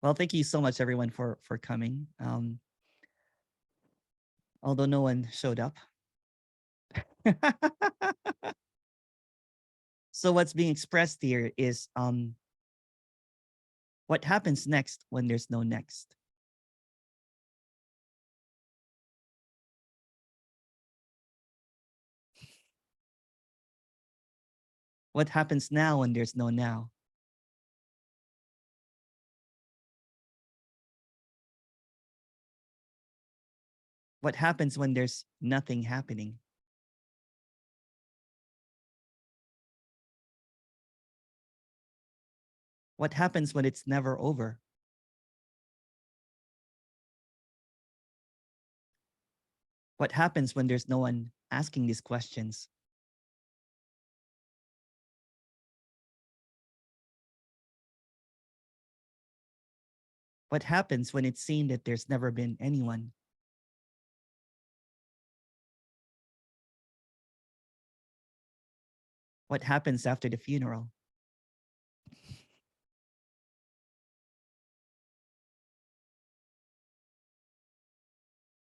Well, thank you so much, everyone, for coming. Although no one showed up. So what's being expressed here is what happens next when there's no next. What happens now when there's no now? What happens when there's nothing happening? What happens when it's never over? What happens when there's no one asking these questions? What happens when it's seen that there's never been anyone? What happens after the funeral?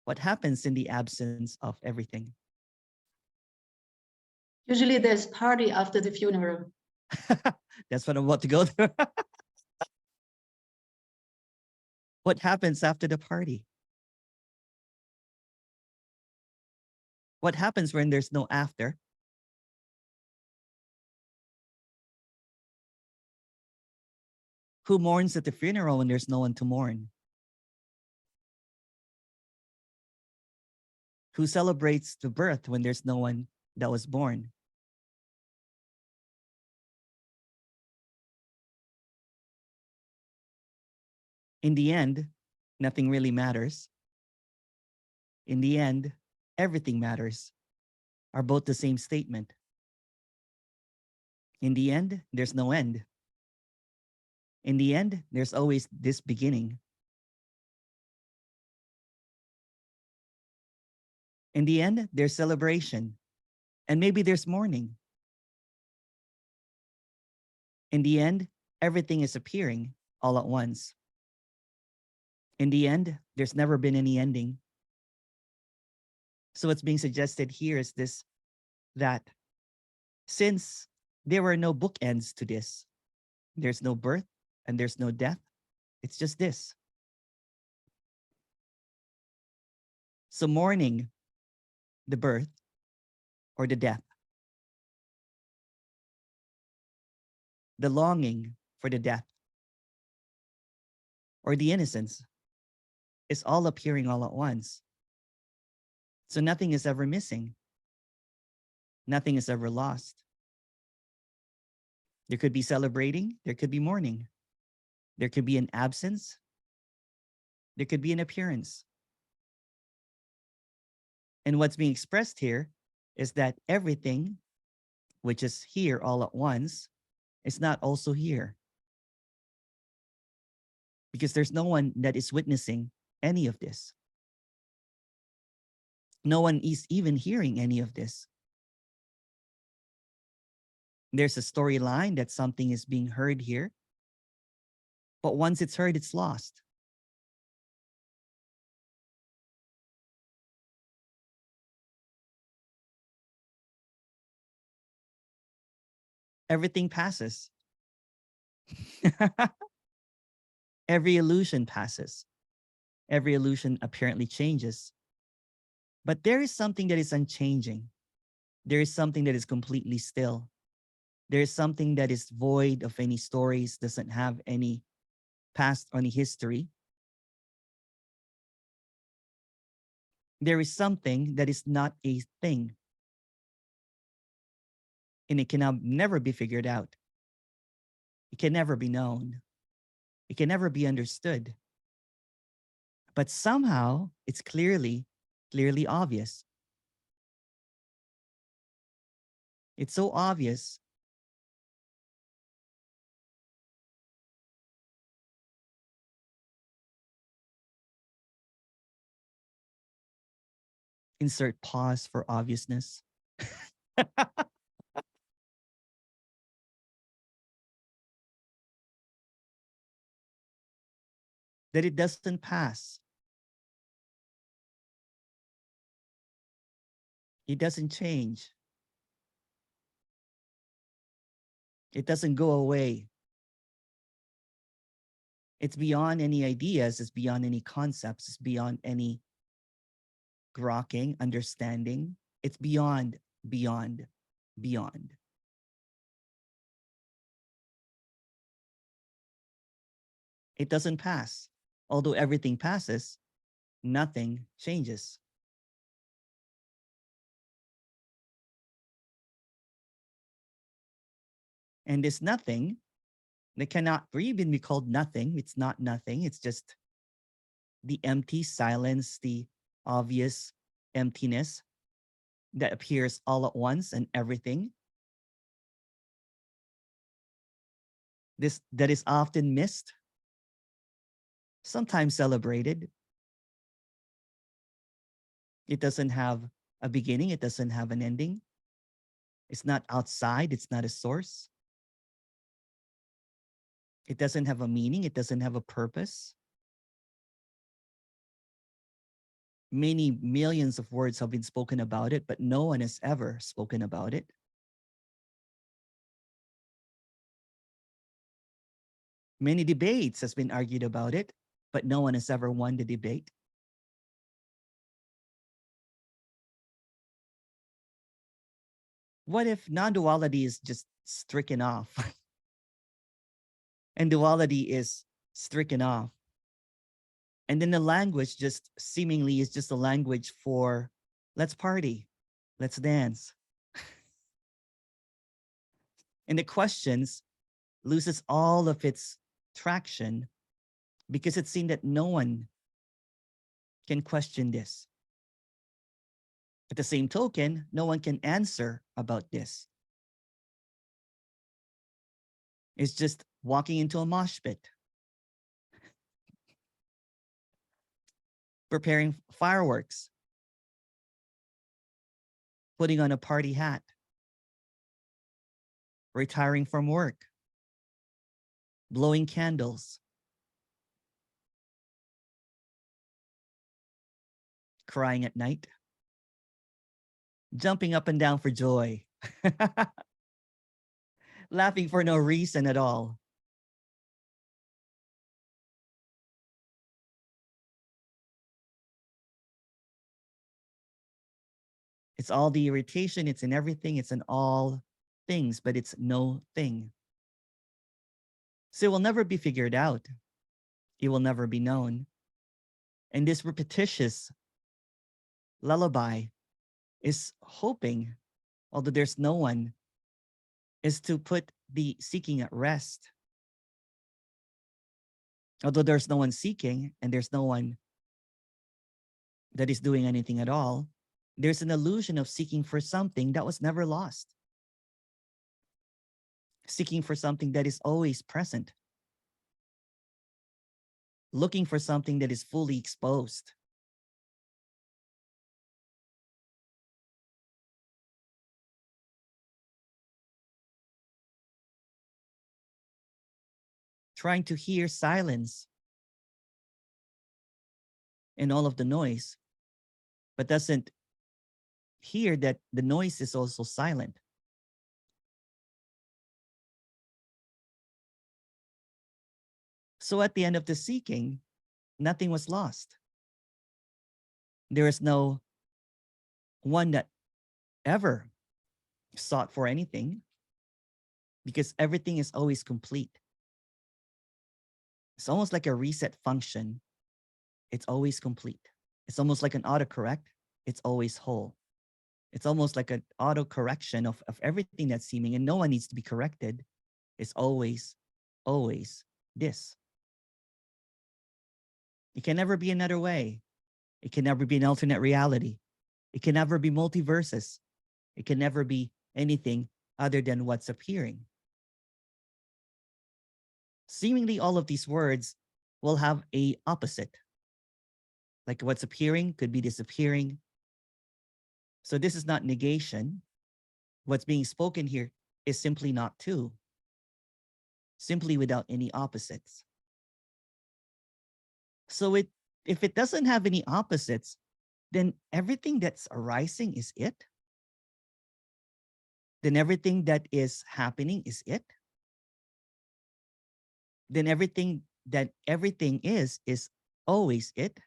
What happens in the absence of everything? Usually there's party after the funeral. That's what I'm about to go through. What happens after the party? What happens when there's no after? Who mourns at the funeral when there's no one to mourn? Who celebrates the birth when there's no one that was born? In the end, nothing really matters. In the end, everything matters, are both the same statement. In the end, there's no end. In the end, there's always this beginning. In the end, there's celebration, and maybe there's mourning. In the end, everything is appearing all at once. In the end, there's never been any ending. So what's being suggested here is this, that since there were no bookends to this, there's no birth and there's no death, it's just this. So mourning the birth or the death, the longing for the death or the innocence is all appearing all at once. So nothing is ever missing. Nothing is ever lost. There could be celebrating, there could be mourning. There could be an absence, there could be an appearance. And what's being expressed here is that everything which is here all at once is not also here. Because there's no one that is witnessing any of this. No one is even hearing any of this. There's a storyline that something is being heard here, but once it's heard, it's lost. Everything passes. Every illusion passes. Every illusion apparently changes. But there is something that is unchanging. There is something that is completely still. There is something that is void of any stories, doesn't have any past or any history. There is something that is not a thing. And it can never be figured out. It can never be known. It can never be understood. But somehow it's clearly obvious. It's so obvious. Insert pause for obviousness. that it doesn't pass. It doesn't change. It doesn't go away. It's beyond any ideas, it's beyond any concepts, it's beyond any grokking, understanding. It's beyond, beyond, beyond. It doesn't pass. Although everything passes, nothing changes. And this nothing, that cannot even be called nothing. It's not nothing. It's just the empty silence, the obvious emptiness that appears all at once and everything. This that is often missed, sometimes celebrated. It doesn't have a beginning. It doesn't have an ending. It's not outside. It's not a source. It doesn't have a meaning. It doesn't have a purpose. Many millions of words have been spoken about it, but no one has ever spoken about it. Many debates has been argued about it, but no one has ever won the debate. What if non-duality is just stricken off and duality is stricken off? And then the language just seemingly is just a language for let's party, let's dance. And the questions loses all of its traction because it's seen that no one can question this. At the same token, no one can answer about this. It's just walking into a mosh pit, preparing fireworks, putting on a party hat, retiring from work, blowing candles, crying at night, jumping up and down for joy, laughing for no reason at all. It's all the irritation, it's in everything, it's in all things, but it's no thing. So it will never be figured out. It will never be known. And this repetitious lullaby is hoping, although there's no one, is to put the seeking at rest. Although there's no one seeking and there's no one that is doing anything at all, there's an illusion of seeking for something that was never lost. Seeking for something that is always present. Looking for something that is fully exposed. Trying to hear silence and all of the noise, but doesn't hear that the noise is also silent. So at the end of the seeking, nothing was lost. There is no one that ever sought for anything because everything is always complete. It's almost like a reset function. It's always complete. It's almost like an autocorrect. It's always whole. It's almost like an auto correction of everything that's seeming, and no one needs to be corrected. It's always, always this. It can never be another way. It can never be an alternate reality. It can never be multiverses. It can never be anything other than what's appearing. Seemingly all of these words will have a opposite. Like what's appearing could be disappearing. So this is not negation. What's being spoken here is simply not two. Simply without any opposites. So if it doesn't have any opposites, then everything that's arising is it. Then everything that is happening is it. Then everything is always it.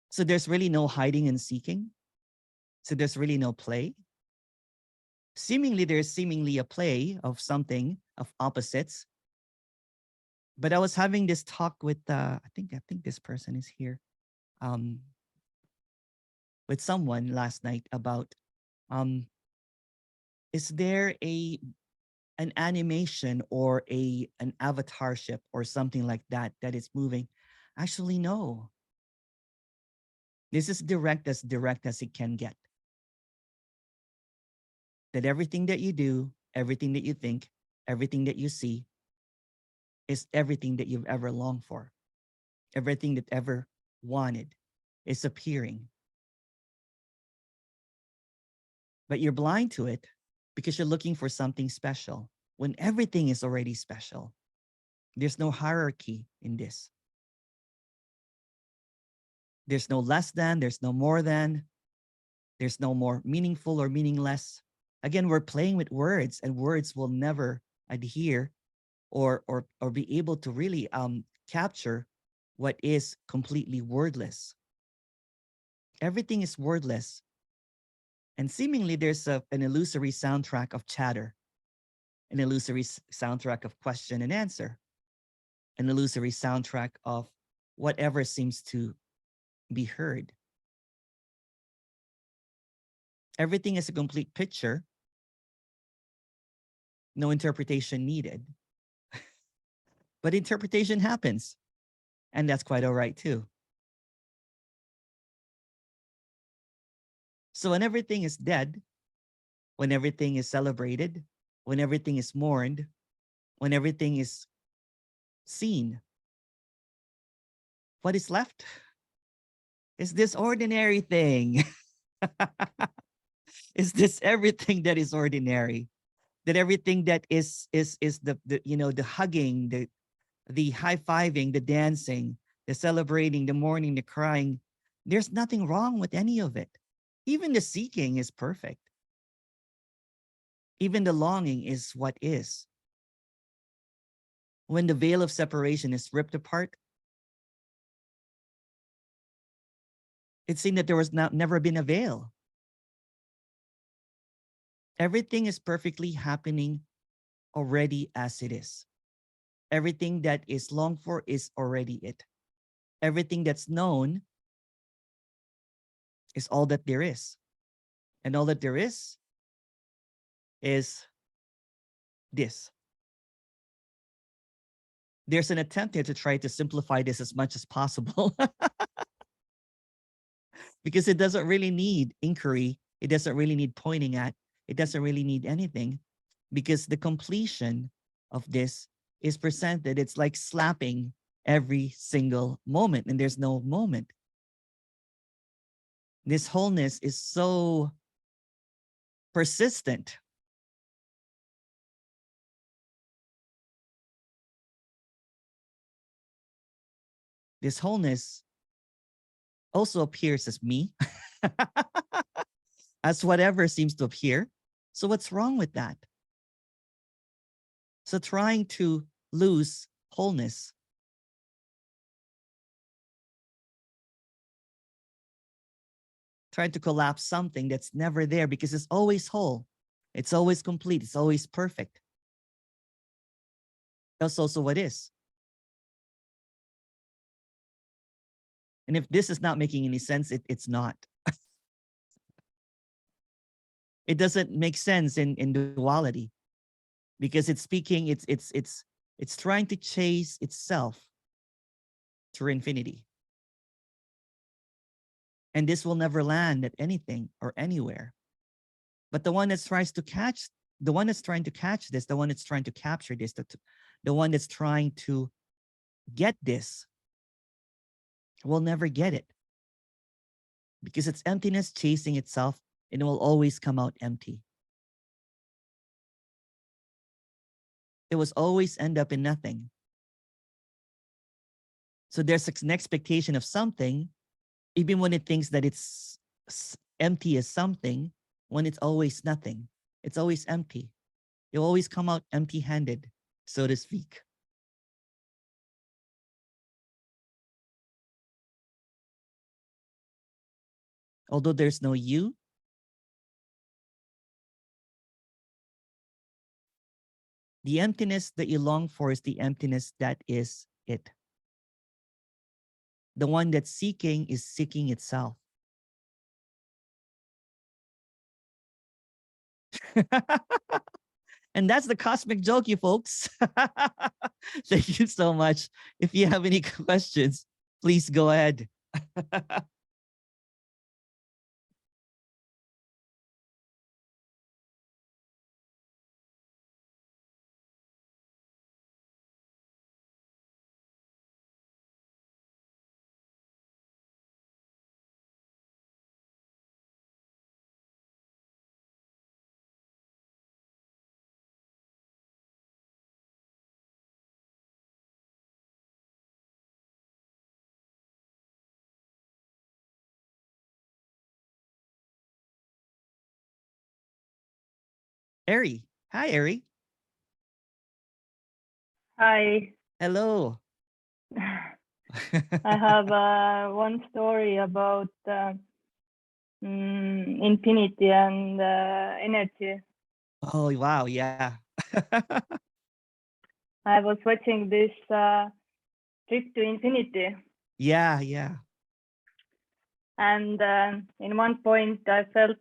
So there's really no hiding and seeking. So there's really no play. There's seemingly a play of something of opposites. But I was having this talk with I think this person is here, um, with someone last night about um, is there an animation or an avatarship or something like that that is moving? Actually, no. This is direct as it can get. That everything that you do, everything that you think, everything that you see is everything that you've ever longed for. Everything that ever wanted is appearing. But you're blind to it because you're looking for something special when everything is already special. There's no hierarchy in this. There's no less than, there's no more than, there's no more meaningful or meaningless. Again, we're playing with words, and words will never adhere or be able to really capture what is completely wordless. Everything is wordless. And seemingly there's an illusory soundtrack of chatter, an illusory soundtrack of question and answer, an illusory soundtrack of whatever seems to be heard. Everything is a complete picture, no interpretation needed. But interpretation happens, and that's quite all right too. So when everything is dead, when everything is celebrated, when everything is mourned, when everything is seen, what is left is this ordinary thing. Is this everything that is ordinary? That everything that is the the hugging, the high-fiving, the dancing, the celebrating, the mourning, the crying. There's nothing wrong with any of it. Even the seeking is perfect. Even the longing is what is. When the veil of separation is ripped apart, it seemed that there was never been a veil. Everything is perfectly happening already as it is. Everything that is longed for is already it. Everything that's known is all that there is. And all that there is this. There's an attempt here to try to simplify this as much as possible because it doesn't really need inquiry. It doesn't really need pointing at. It doesn't really need anything because the completion of this is presented. It's like slapping every single moment, and there's no moment. This wholeness is so persistent. This wholeness also appears as me, as whatever seems to appear. So what's wrong with that? So trying to lose wholeness, trying to collapse something that's never there because it's always whole. It's always complete. It's always perfect. That's also what is. And if this is not making any sense, it's not. It doesn't make sense in duality because it's speaking, it's trying to chase itself through infinity. And this will never land at anything or anywhere. But the one that tries to catch, the one that's trying to catch this, the one that's trying to capture this, the one that's trying to get this will never get it. Because it's emptiness chasing itself, and it will always come out empty. It will always end up in nothing. So there's an expectation of something, even when it thinks that it's empty as something, when it's always nothing. It's always empty. You'll always come out empty-handed, so to speak. Although there's no you, the emptiness that you long for is the emptiness that is it. The one that's seeking is seeking itself. And that's the cosmic joke, you folks. Thank you so much. If you have any questions, please go ahead. Ari. Hi, Ari. Hi. Hello. I have one story about infinity and energy. Oh, wow. Yeah. I was watching this Trip to Infinity. Yeah. And in one point, I felt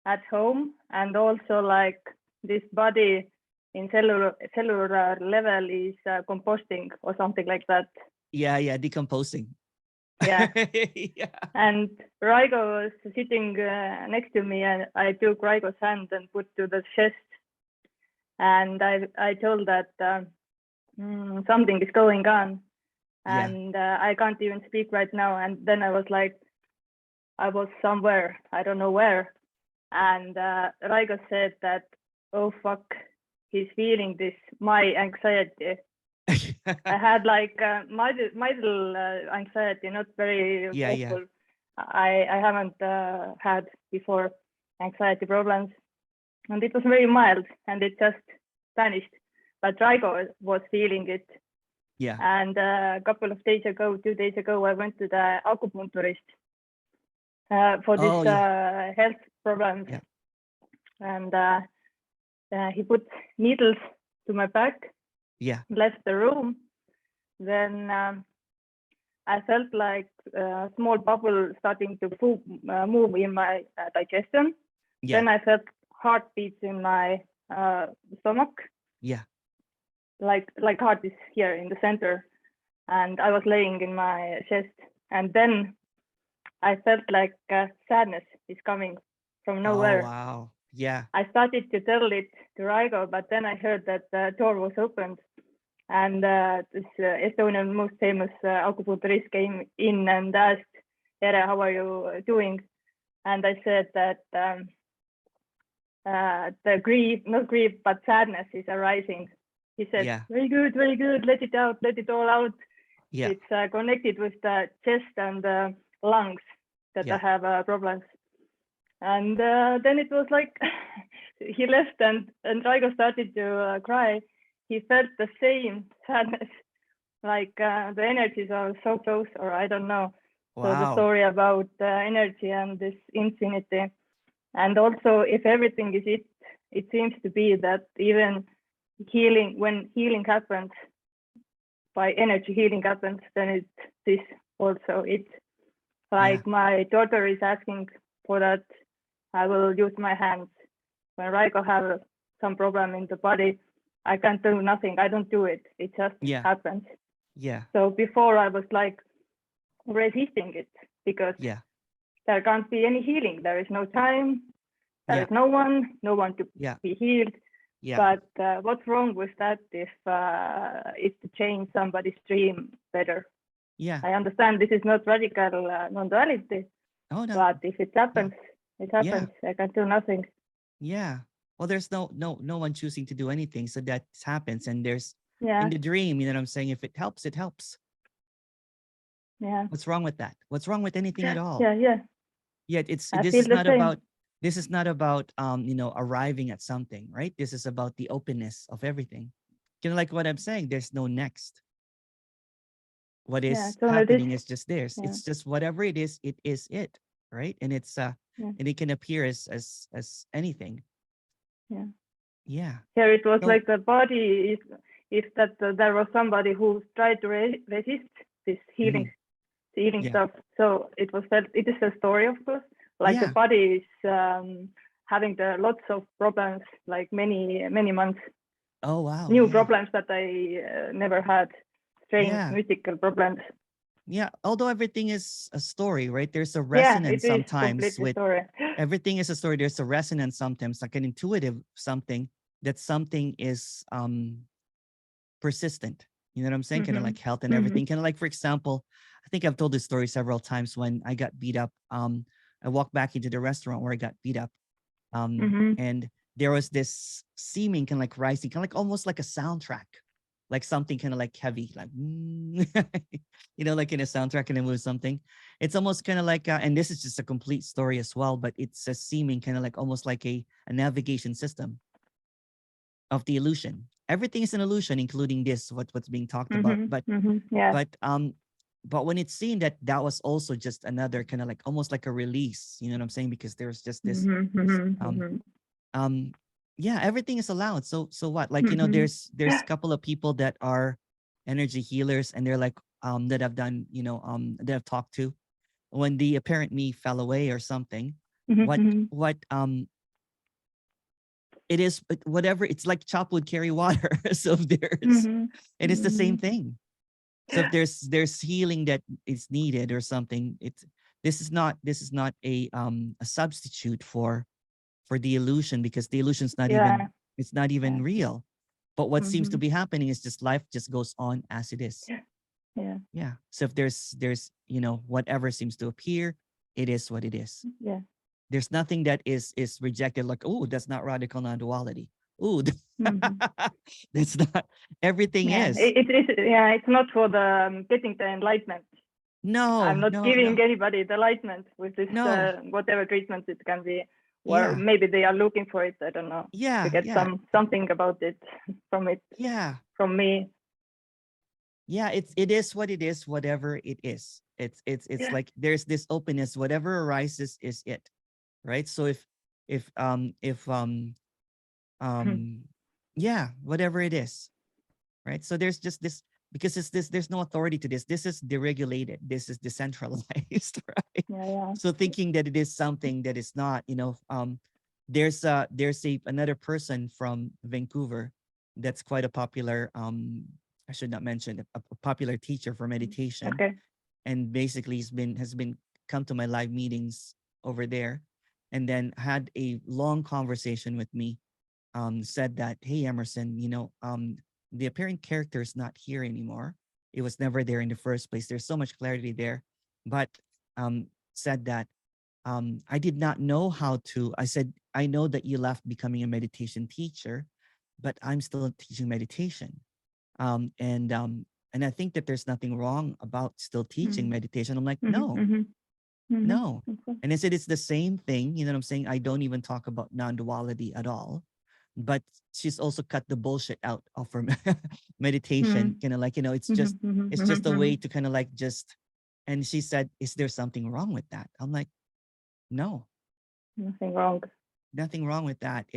at home, and also like this body in cellular level is composting or something like that. Yeah. Decomposing. Yeah. Yeah. And Raigo was sitting next to me, and I took Raigo's hand and put to the chest. And I told that something is going on, and I can't even speak right now. And then I was like, I was somewhere, I don't know where. And Raigo said that, oh fuck, he's feeling this, my anxiety. I had like mild anxiety, not very awful. Yeah. I haven't had before anxiety problems, and it was very mild, and it just vanished. But Raigo was feeling it. Yeah. And a couple of days ago, 2 days ago, I went to the acupuncturist for this health problems. Yeah. And he put needles to my back. Yeah. Left the room. Then I felt like a small bubble starting to move in my digestion. Yeah. Then I felt heartbeats in my stomach. Yeah. Like heart is here in the center. And I was laying in my chest. And then I felt like sadness is coming from nowhere. Oh, wow. Yeah. I started to tell it to Raigo, but then I heard that the door was opened, and this Estonian most famous acupuncturist came in and asked, Ere, how are you doing? And I said that the grief, not grief, but sadness is arising. He said, very good, let it out, let it all out. Yeah. It's connected with the chest and the lungs that I have problems. And then it was like he left, and Raigo started to cry. He felt the same sadness, like the energies are so close, or I don't know. Wow. So the story about energy and this infinity. And also, if everything is it seems to be that even healing, when healing happens, by energy healing happens, then it's this also. It's like my daughter is asking for that. I will use my hands. When Raigo have some problem in the body, I can't do nothing. I don't do it. It just happens. Yeah. So before I was like resisting it because there can't be any healing. There is no time. There is no one to be healed. Yeah. But what's wrong with that if it's to change somebody's dream better? Yeah. I understand this is not radical non-duality. Oh, no. But if it happens, it happens. I can do nothing. Yeah. Well, there's no one choosing to do anything. So that happens. And there's in Yeah. the dream, you know what I'm saying? If it helps, it helps. Yeah. What's wrong with that? What's wrong with anything at all? Yeah. Yet it's I this feel is the not same. about arriving at something, right? This is about the openness of everything. Kind of like what I'm saying, there's no next. What Yeah, is it's only happening this. is just theirs. Yeah. It's just whatever it is it, right? And it's Yeah. and it can appear as anything. Yeah. Yeah. Here it was So like the body is that there was somebody who tried to resist this healing yeah. stuff. So it was that it is a story, of course. Like the Yeah. body is having lots of problems, like many months. Oh wow. New Yeah. problems that I never had. Strange Yeah. mystical problems. Yeah. Although everything is a story, right? There's a Yeah, resonance it is sometimes completely with story. everything is a story. There's a resonance sometimes, like an intuitive something that something is persistent. You know what I'm saying? Kind of like health and everything. Kind of like, for example, I think I've told this story several times when I got beat up. I walked back into the restaurant where I got beat up. And there was this seeming kind of like rising, kind of like almost like a soundtrack, like something kind of like heavy, like like in a soundtrack and it was something. It's almost kind of like and this is just a complete story as well, but it's a seeming kind of like almost like a navigation system of the illusion. Everything is an illusion, including this what's being talked about. Yeah. But when it's seen that was also just another kind of like almost like a release, you know what I'm saying? Because there's just this yeah, everything is allowed. So what? Like, there's a couple of people that are energy healers and they're like that I've done, that I've talked to when the apparent me fell away or something. What it is, whatever, it's like chop wood carry water. So there's and it's the same thing. So if there's healing that is needed or something, this is not a substitute for the illusion, because the illusion's not even real. But what seems to be happening is just life just goes on as it is. Yeah. So if there's whatever seems to appear, it is what it is. Yeah. There's nothing that is rejected, like, oh, that's not radical non-duality. Oh, that's not. Everything is. It is. Yeah, it's not for the getting the enlightenment. No, I'm not giving anybody the enlightenment with this whatever treatment it can be, or maybe they are looking for it. I don't know. Yeah. To get something about it from it. Yeah. From me. Yeah, it is what it is, whatever it is. It's like there's this openness. Whatever arises is it. Right. So whatever it is, right? So there's just this, because there's no authority to this. This is deregulated. This is decentralized, right? Yeah. So thinking that it is something that is not, there's another person from Vancouver that's quite a popular, I should not mention, a popular teacher for meditation. Okay. And basically has been come to my live meetings over there, and then had a long conversation with me. Said that, hey, Emerson, the apparent character is not here anymore. It was never there in the first place. There's so much clarity there. But said that I did not know how to. I said, I know that you left becoming a meditation teacher, but I'm still teaching meditation. And I think that there's nothing wrong about still teaching meditation. I'm like, no. And I said, it's the same thing. You know what I'm saying? I don't even talk about non-duality at all. But she's also cut the bullshit out of her meditation. Kind of like, it's just a way to kind of like just, and she said, is there something wrong with that? I'm like, no. Nothing wrong. Nothing wrong with that.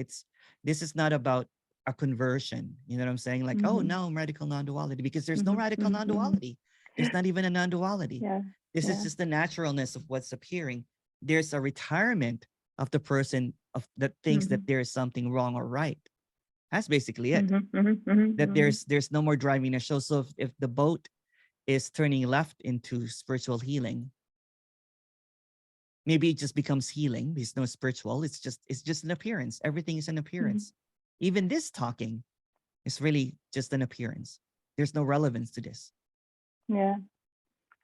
This is not about a conversion. You know what I'm saying? Like, oh, no, radical non-duality, because there's no radical non-duality. There's not even a non-duality. This is just the naturalness of what's appearing. There's a retirement of the person that thinks that there is something wrong or right. That's basically it. That there's no more driving a show. So if the boat is turning left into spiritual healing, maybe it just becomes healing. There's no spiritual. It's just an appearance. Everything is an appearance. Even this talking is really just an appearance. There's no relevance to this. Yeah.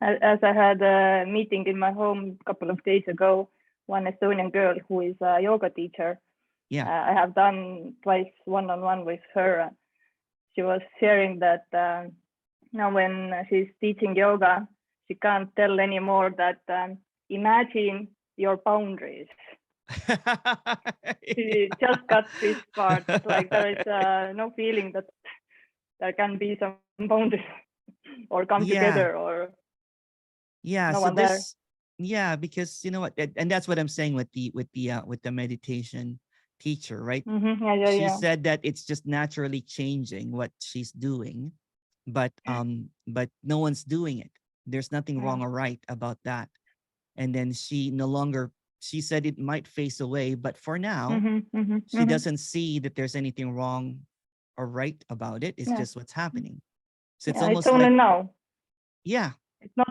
As I had a meeting in my home a couple of days ago, one Estonian girl who is a yoga teacher. Yeah. I have done twice one-on-one with her. She was sharing that now when she's teaching yoga, she can't tell anymore that imagine your boundaries. She just got this part, like there is no feeling that there can be some boundaries or come together or yeah. no So one there. yeah, because you know what, and that's what I'm saying with the meditation teacher, right? She Yeah. said that it's just naturally changing what she's doing, but no one's doing it. There's nothing wrong or right about that. And then she no longer, she said it might face away, but for now she doesn't see that there's anything wrong or right about it. It's just what's happening. So it's Yeah, it's almost only like, now. yeah, It's not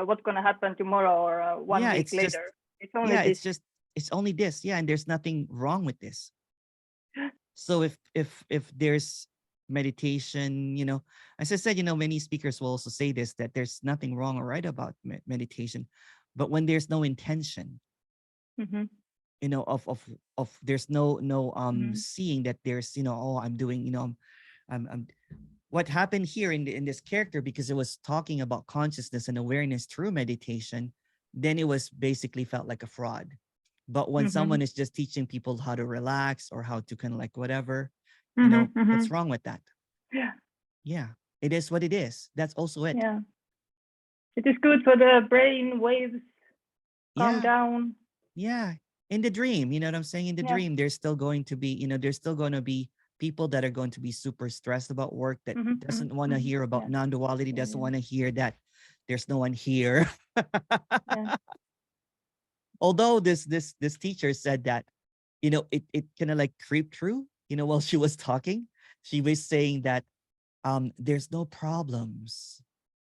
what's gonna happen tomorrow or one week it's just, later. It's only this. it's only this. Yeah, and there's nothing wrong with this. So if there's meditation, you know, as I said, you know, many speakers will also say this, that there's nothing wrong or right about meditation, but when there's no intention, you know, of there's no seeing that there's, you know, oh, I'm doing, you know, I'm what happened here in this character, because it was talking about consciousness and awareness through meditation, then it was basically felt like a fraud. But when someone is just teaching people how to relax or how to kind of like whatever, you know, what's wrong with that? Yeah, it is what it is. That's also it. Yeah, it is good for the brain waves. Calm down. Yeah, in the dream, you know what I'm saying? In the dream, there's still going to be, you know, there's still going to be people that are going to be super stressed about work, that doesn't want to hear about non-duality, doesn't want to hear that there's no one here. Although this teacher said that, you know, it kind of like creeped through, you know, while she was talking, she was saying that there's no problems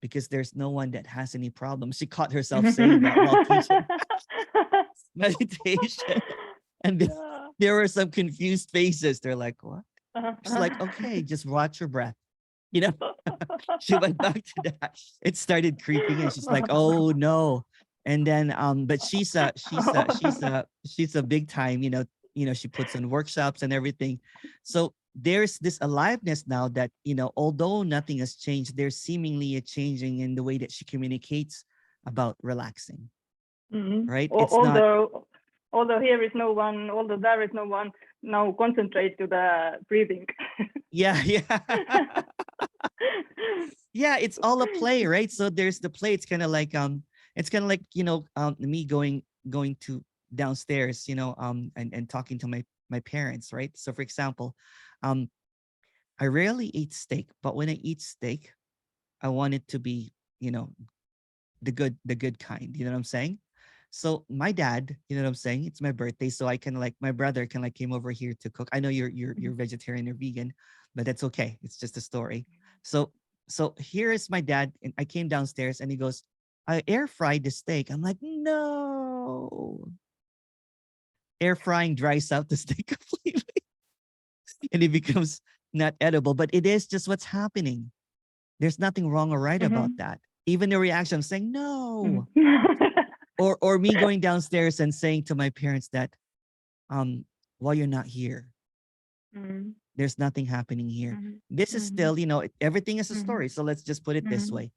because there's no one that has any problems. She caught herself saying that while teaching meditation. And there were some confused faces. They're like, what? She's like, okay, just watch your breath. You know, she went back to that. It started creeping in. She's like, oh no. And then, but she's a big time, you know, she puts on workshops and everything. So there's this aliveness now that, you know, although nothing has changed, there's seemingly a changing in the way that she communicates about relaxing. Right? It's although here is no one, although there is no one, now concentrate to the breathing. Yeah. Yeah, it's all a play, right? So there's the play. It's kind of like you know, me going to downstairs, you know, and talking to my parents, right? So for example, I rarely eat steak, but when I eat steak, I want it to be, you know, the good kind, you know what I'm saying? So my dad, you know what I'm saying? It's my birthday, so I can like, my brother can like came over here to cook. I know you're vegetarian or vegan, but that's okay. It's just a story. So here is my dad, and I came downstairs and he goes, I air fried the steak. I'm like, no. Air frying dries out the steak completely and it becomes not edible, but it is just what's happening. There's nothing wrong or right about that. Even the reaction, I'm saying no. Or me going downstairs and saying to my parents that while you're not here, there's nothing happening here. This is still, you know, everything is a story. So let's just put it this way.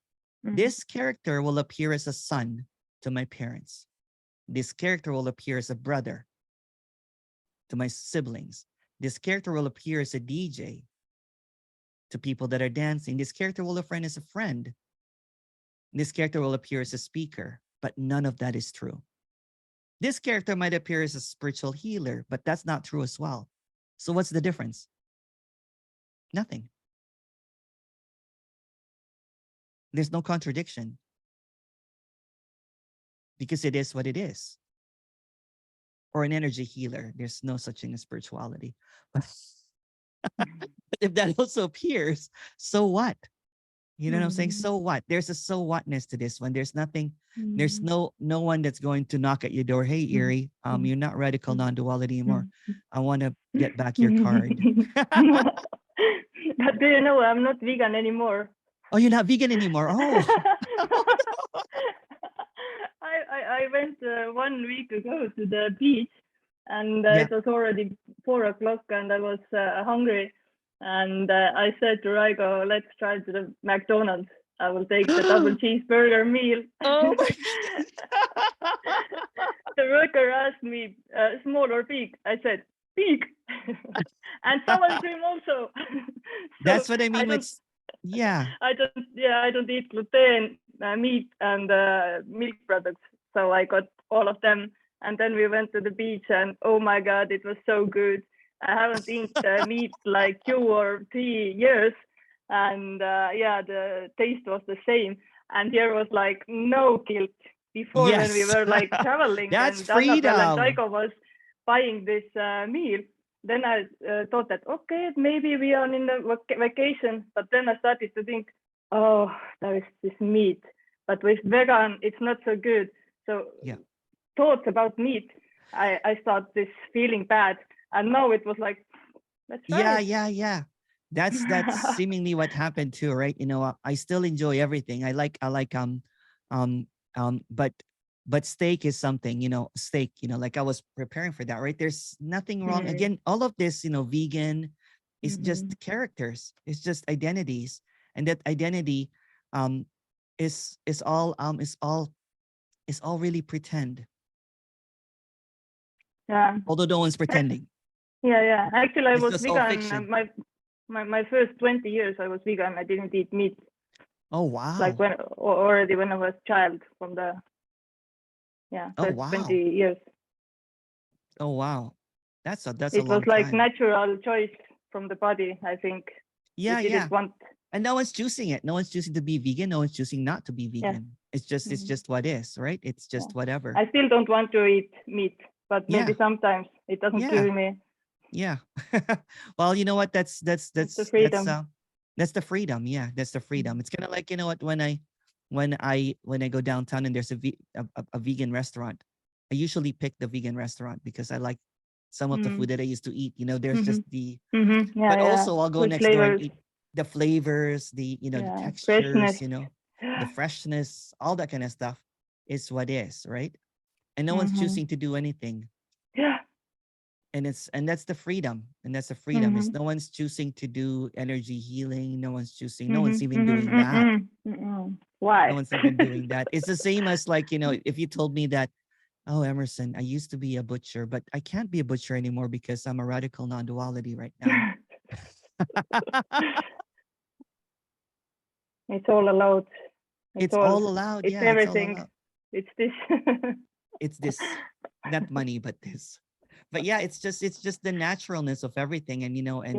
This character will appear as a son to my parents. This character will appear as a brother to my siblings. This character will appear as a DJ to people that are dancing. This character will appear as a friend. This character will appear as a speaker, but none of that is true. This character might appear as a spiritual healer, but that's not true as well. So what's the difference? Nothing. There's no contradiction because it is what it is. Or an energy healer. There's no such thing as spirituality. But if that also appears, so what? You know what I'm saying? So what? There's a so whatness to this one. There's nothing, there's no one that's going to knock at your door. Hey, Erie, you're not radical non-duality anymore. I want to get back your card. But do you know, I'm not vegan anymore. Oh, you're not vegan anymore. Oh. I went 1 week ago to the beach, and it was already 4 o'clock, and I was hungry. And I said to Raigo, let's try to the McDonald's. I will take the double cheeseburger meal. Oh my The worker asked me, small or big? I said, big. And sour cream also. So That's what I mean with, yeah. I don't eat gluten, meat, and milk products. So I got all of them. And then we went to the beach, and oh my God, it was so good. I haven't eaten meat like 2 or 3 years. And yeah, the taste was the same. And there was like no guilt before when we Yes. were like traveling That's and Annabelle and freedom. Taiko was buying this meal. Then I thought that, okay, maybe we are in a vacation. But then I started to think, oh, there is this meat. But with vegan, it's not so good. So Yeah. thoughts about meat, I start this feeling bad. And now it was like, let's try it. Yeah. That's seemingly what happened too, right? You know, I still enjoy everything. I like um but steak is something, you know, steak, you know, like I was preparing for that, right? There's nothing wrong. Again, all of this, you know, vegan is just characters. It's just identities. And that identity um is all really pretend. Yeah. Although no one's pretending. Yeah. Actually, I It's was just all vegan. fiction. My first 20 years, I was vegan. I didn't eat meat. Oh wow. Like already when I was a child, from the first 20 years. Oh wow. That's a It long was like time. natural choice from the body, I think. Yeah. We didn't want. And no one's choosing it. No one's choosing to be vegan. No one's choosing not to be vegan. It's just what is, right? It's just whatever. I still don't want to eat meat, but maybe sometimes it doesn't kill me. Yeah. Well, you know what? That's the freedom. That's the freedom. Yeah, that's the freedom. It's kind of like, you know what, when I go downtown and there's a vegan restaurant, I usually pick the vegan restaurant because I like some of the food that I used to eat. You know, there's just the but also I'll go With next door and flavors. eat the flavors, the, you know, the textures, Freshness. you know, the freshness, all that kind of stuff is what is, right? And no one's choosing to do anything. Yeah. And that's the freedom. And that's the freedom. Is no one's choosing to do energy healing. No one's choosing, no one's even doing that. Why? No one's even doing that. It's the same as, like, you know, if you told me that, oh, Emerson, I used to be a butcher, but I can't be a butcher anymore because I'm a radical non-duality right now. It's all allowed. It's all allowed. It's Yeah, everything. It's all allowed. It's this. It's this, not money, but this. But yeah, it's just the naturalness of everything. And, you know, and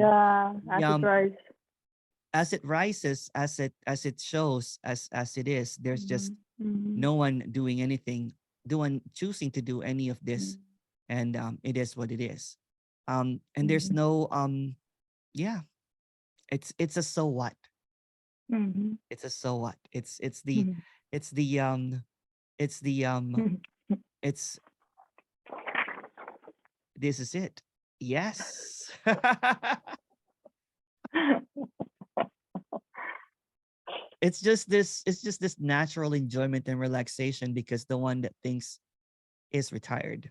as it rises, as it shows, as it is, there's just no one doing anything, choosing to do any of this. And it is what it is. And there's no yeah, it's a so what. It's a so what. It's the this is it. Yes. It's just this natural enjoyment and relaxation, because the one that thinks is retired,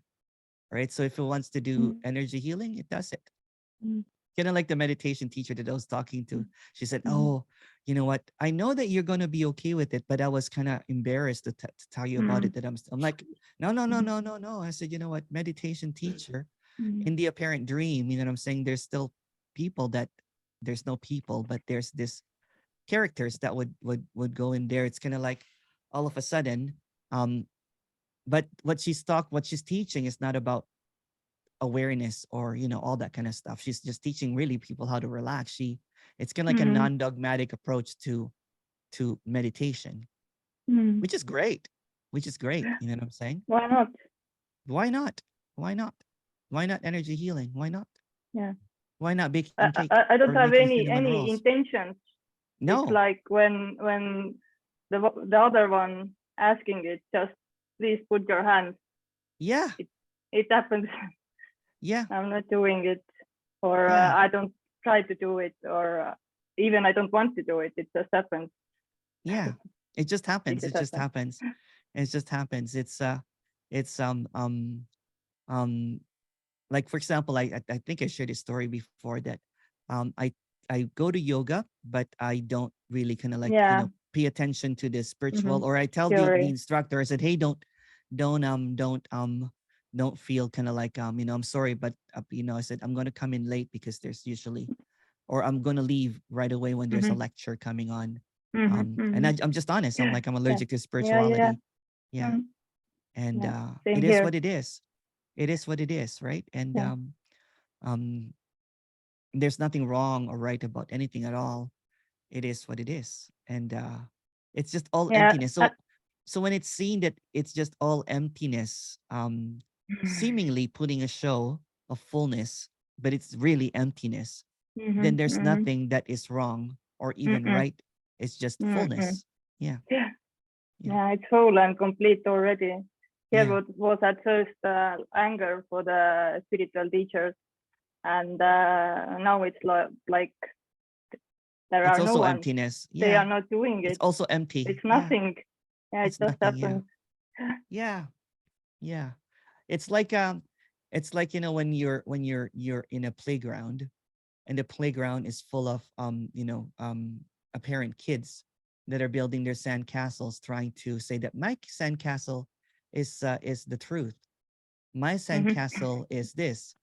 right? So if it wants to do energy healing, it does it. Kind of like the meditation teacher that I was talking to. She said, oh, you know what? I know that you're going to be okay with it, but I was kind of embarrassed to tell you about it. That I'm like, no. I said, you know what? Meditation teacher, in the apparent dream, you know what I'm saying? There's still people that there's no people, but there's this characters that would go in there. It's kind of like all of a sudden, but what she's teaching is not about awareness or, you know, all that kind of stuff. She's just teaching really people how to relax. It's kind of like a non-dogmatic approach to meditation, which is great. You know what I'm saying? Why not? Why not energy healing? Why not? Yeah. Why not baking cake? I don't have any rolls? intentions. No. It's like when the other one asking it, just please put your hand. Yeah. It happens. Yeah. I'm not doing it, or I don't try to do it, or even I don't want to do it. It just happens. Yeah. It just happens. It just happens. It's like, for example, I think I shared a story before that I go to yoga, but I don't really kind of like, you know, pay attention to the spiritual, or I tell the Theory. instructor, I said, hey, don't don't feel kind of like I'm sorry, but I said I'm going to come in late because there's usually, or I'm going to leave right away when there's a lecture coming on. And I'm just honest. I'm like, I'm allergic to Yeah. spirituality. Yeah. And Same it is here. what it is. It is what it is, right? And um there's nothing wrong or right about anything at all. It is what it is. And it's just all Yeah. emptiness. So when it's seen that it's just all emptiness, seemingly putting a show of fullness, but it's really emptiness, then there's nothing that is wrong or even right. It's just fullness. Yeah. Yeah. Yeah. Yeah, it's whole and complete already. Here Yeah. was at first anger for the spiritual teachers, and now it's like there It's are no also one. emptiness. They Yeah. are not doing It's it. also empty. It's Yeah. nothing. Yeah, it It's just nothing. Yeah. happens. Yeah. Yeah. It's like when you're in a playground, and the playground is full of apparent kids that are building their sand castles, trying to say that my sand castle is the truth. My sand castle is this.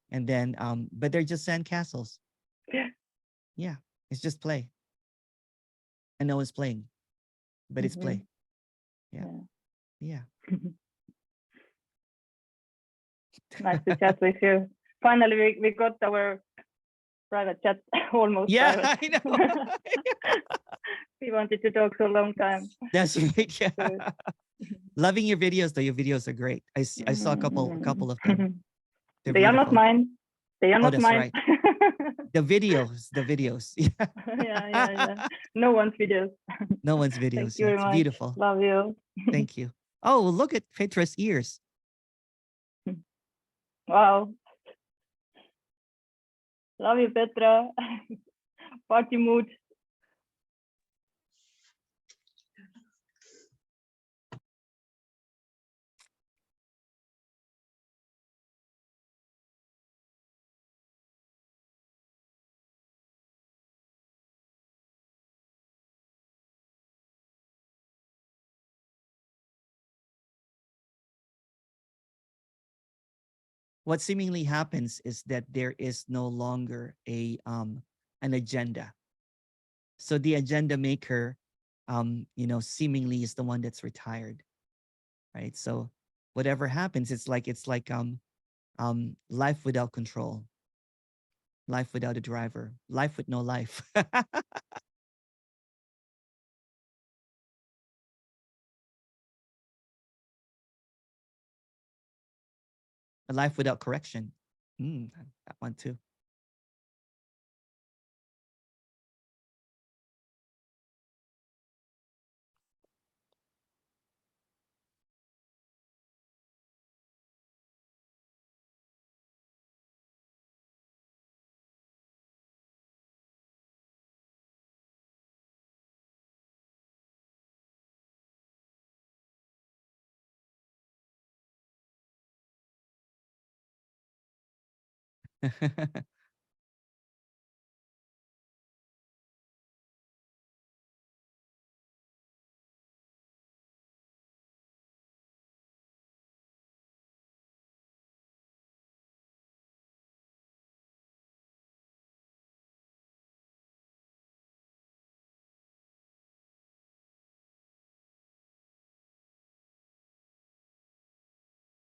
And then but they're just sand castles. Yeah. It's just play. And no one's playing, but it's play. Yeah. Yeah. Nice to chat with you. Finally, we got our private chat, almost Yeah, private. I know. We wanted to talk for a long time. That's right. Yeah. Loving your videos, though. Your videos are great. I saw a couple of them. They're They are not beautiful. mine. They are Oh, not that's mine. right. The videos. Yeah. Yeah. No one's videos. No one's videos. Thank you Yeah, very it's much. beautiful. Love you. Thank you. Oh, look at Petra's ears. Wow. Love you, Petra. Party mood. What seemingly happens is that there is no longer an agenda. So the agenda maker, seemingly is the one that's retired, right? So whatever happens, it's like life without control, life without a driver, life with no life. A life without correction. That one too.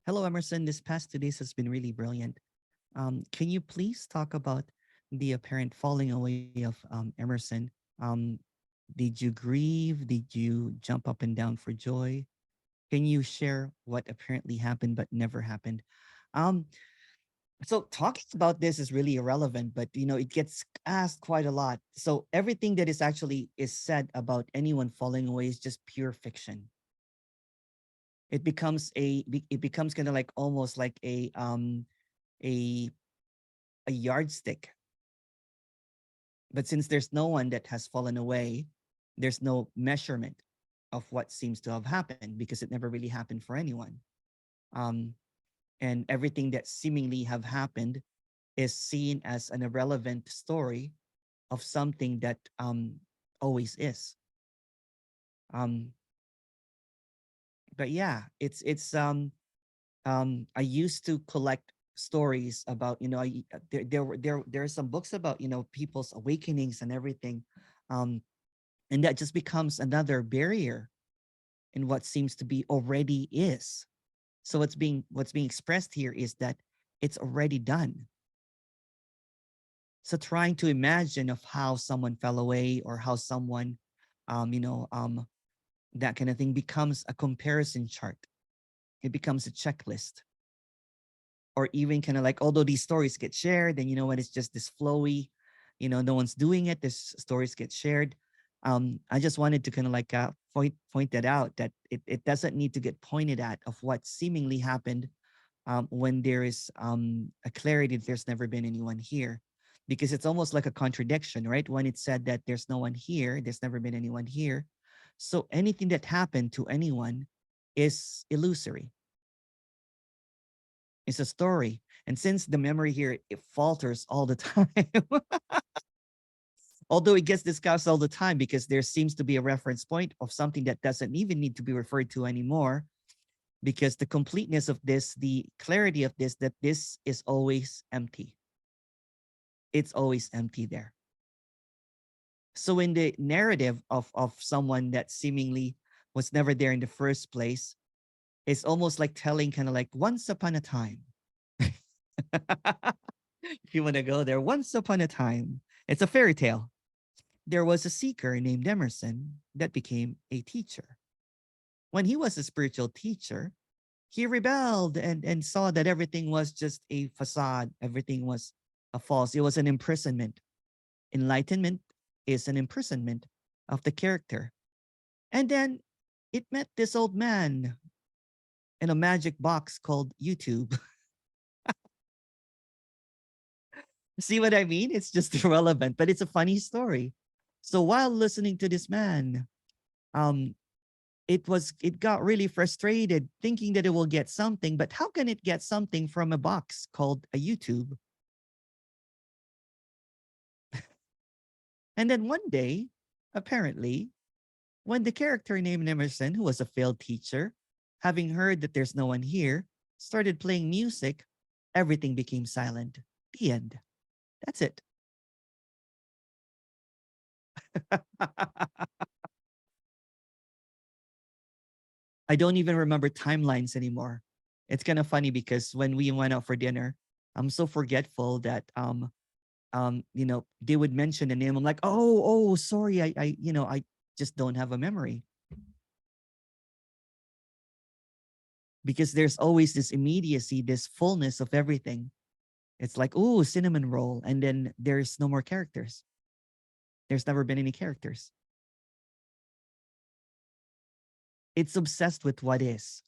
Hello, Emerson. This past 2 days has been really brilliant. Can you please talk about the apparent falling away of Emerson? Um, did you grieve? Did you jump up and down for joy? Can you share what apparently happened but never happened? Um, so talking about this is really irrelevant, but it gets asked quite a lot. So everything that is actually is said about anyone falling away is just pure fiction. It becomes kind of like almost like a a yardstick. But since there's no one that has fallen away, there's no measurement of what seems to have happened because it never really happened for anyone. Um, and everything that seemingly have happened is seen as an irrelevant story of something that always is. But yeah, I used to collect stories about, there are some books about, people's awakenings and everything. And that just becomes another barrier in what seems to be already is. So what's being expressed here is that it's already done. So trying to imagine of how someone fell away, or how someone, that kind of thing, becomes a comparison chart. It becomes a checklist. Or even kind of like, although these stories get shared, and you know what, it's just this flowy, no one's doing it, this stories get shared. I just wanted to kind of like point that out, that it doesn't need to get pointed at of what seemingly happened, when there is a clarity that there's never been anyone here. Because it's almost like a contradiction, right? When it said that there's no one here, there's never been anyone here. So anything that happened to anyone is illusory. It's a story. And since the memory here, it falters all the time, although it gets discussed all the time, because there seems to be a reference point of something that doesn't even need to be referred to anymore, because the completeness of this, the clarity of this, that this is always empty. It's always empty there. So in the narrative of someone that seemingly was never there in the first place, it's almost like telling kind of like, once upon a time. If you want to go there, once upon a time, it's a fairy tale. There was a seeker named Emerson that became a teacher. When he was a spiritual teacher, he rebelled and saw that everything was just a facade. Everything was a false. It was an imprisonment. Enlightenment is an imprisonment of the character. And then it met this old man in a magic box called YouTube. See what I mean? It's just irrelevant, but it's a funny story. So while listening to this man, it got really frustrated, thinking that it will get something, but how can it get something from a box called a YouTube? And then one day, apparently, when the character named Emerson, who was a failed teacher, having heard that there's no one here, started playing music, everything became silent. The end. That's it. I don't even remember timelines anymore. It's kind of funny because when we went out for dinner, I'm so forgetful that they would mention the name. I'm like, oh, sorry, I just don't have a memory. Because there's always this immediacy, this fullness of everything. It's like, oh, cinnamon roll, and then there's no more characters. There's never been any characters. It's obsessed with what is.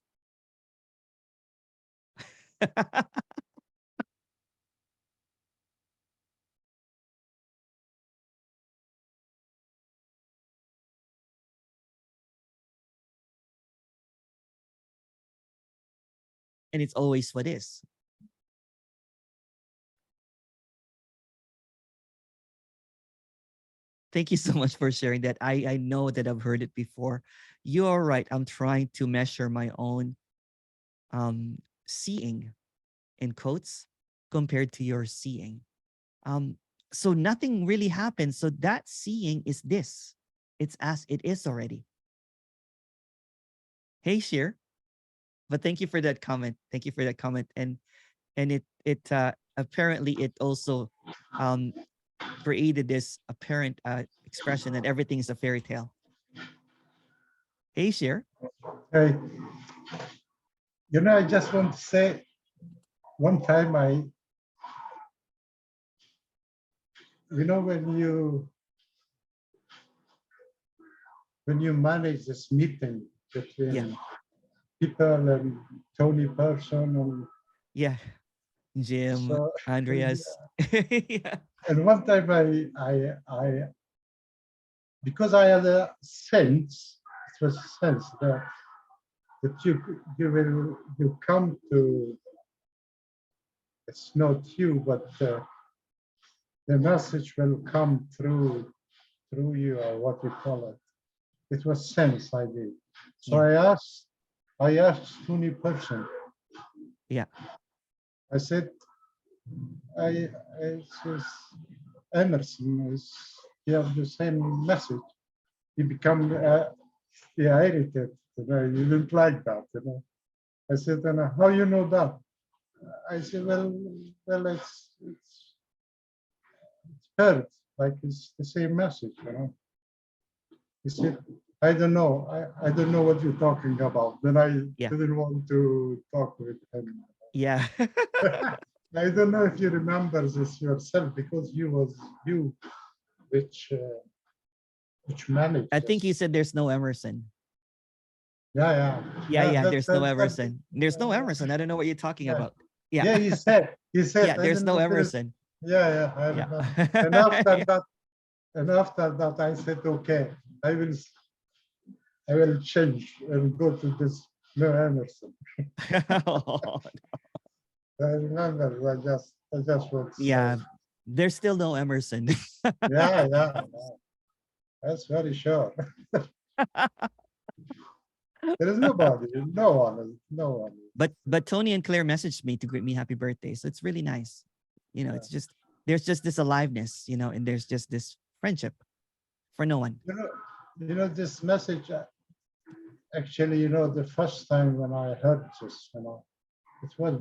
And it's always what is. Thank you so much for sharing that. I know that I've heard it before. You're right. I'm trying to measure my own seeing, in quotes, compared to your seeing. So nothing really happens. So that seeing is this. It's as it is already. Hey, Sheer. But thank you for that comment. Thank you for that comment. And it apparently it also created this apparent expression that everything is a fairy tale. Hey, Sheer. Hey, I just want to say, one time when you manage this meeting between people and tonyparsons and yeah, Jim, so, Andreas. Yeah. And one time I because I had a sense, it was a sense that you come to, it's not you, but the message will come through you, or what you call it. it was sense I did. So Yeah. I asked tonyparsons. Yeah. I said, says, Emerson is, he have the same message. He become irritated. You know, he didn't like that. You know, I said, and how you know that? I said, well, it's heard, like it's the same message. You know, he said, I don't know. I don't know what you're talking about. Then I Yeah. didn't want to talk with him. Yeah. I don't know if you remember this yourself, because you which managed I think this. you said there's no Emerson. Yeah. Yeah. There's no That, Emerson. There's no Emerson. I don't know what you're talking yeah. about. Yeah. Yeah, he said, Yeah. I There's don't no know if there is, Emerson. yeah, I remember. And after that, I said, okay, I will change and go to this no Emerson. Oh, I remember, I just want to yeah. say, There's still no Emerson. yeah, that's very sure. There is nobody, no one. But Tony and Claire messaged me to greet me happy birthday. So it's really nice. You know, Yeah. it's just there's just this aliveness, you know, and there's just this friendship for no one. You know this message. Actually, you know, the first time when I heard this, you know, it was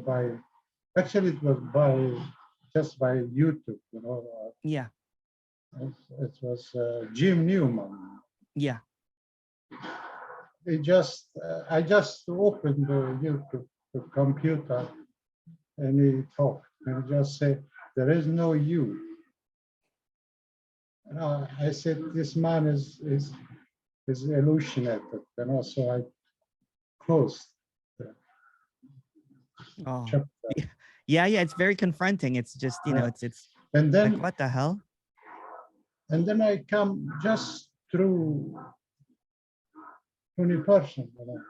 just by YouTube, you know. Yeah. It was Jim Newman. Yeah. I just opened the YouTube the computer, and he talked, and he just said, "There is no you." And I said, "This man is hallucinated," and also I closed the Oh. chapter. Yeah. It's very confronting. It's just, you know, it's And then like, what the hell? And then I come just through tonyparsons, you know,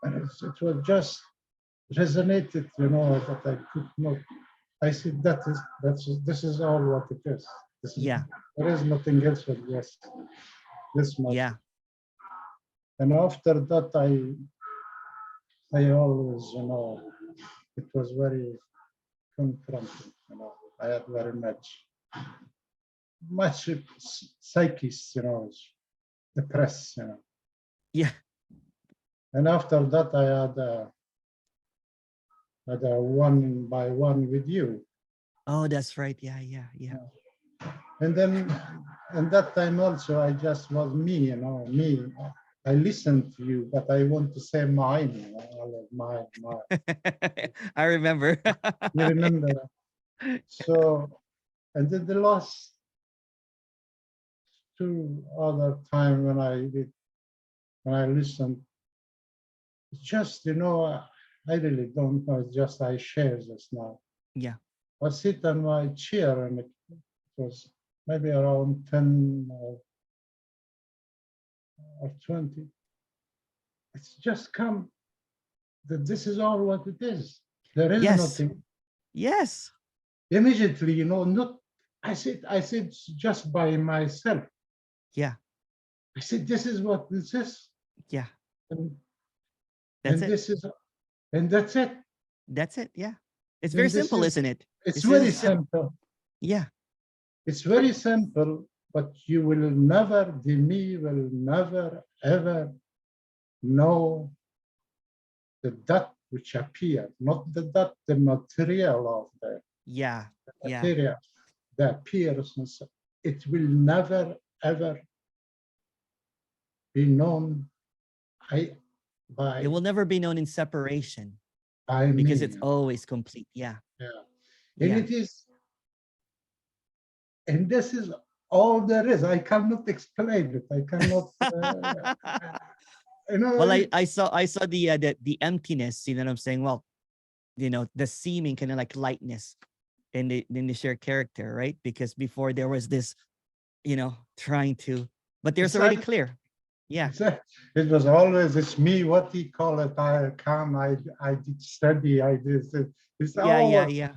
and it was just resonated, you know, that I could not. I said this is all what it is. Yeah. There is nothing else but this much. Yeah. And after that, I always, you know, it was very confronting. You know, I had very much psychics, you know, depressed, you know. Yeah. And after that, I had a one by one with you. Oh, that's right. Yeah. And then, and that time also, I just was me, you know, me. I listened to you, but I want to say mine, you know, all of mine. I remember. You remember? So, and then the last two other time when I listened, it's just, you know, I really don't know. It's just I share this now. Yeah. I sit on my chair, and it was maybe around 10 or 20. It's just come that this is all what it is. There is Yes. nothing. Yes. Immediately, you know, not. I said just by myself. Yeah. I said, this is what this is. Yeah. And That's it. this is, and that's it. That's it. Yeah. It's very And this simple, isn't it? It's very simple. Yeah. It's very simple, but you will never, the me will never, ever know the that which appear, not the that, the material of the material, the appearance. It will never, ever be known by. It will never be known in separation By because me. it's always complete. Yeah. And it is, and this is all there is. I cannot explain it. I cannot. You know, well, I saw the emptiness. You know what I'm saying? Well, you know, the seeming kind of like lightness in the shared character, right? Because before there was this, you know, trying to, but there's already clear. Yeah. It was always it's me. What he call it? I did study. I did. It's yeah.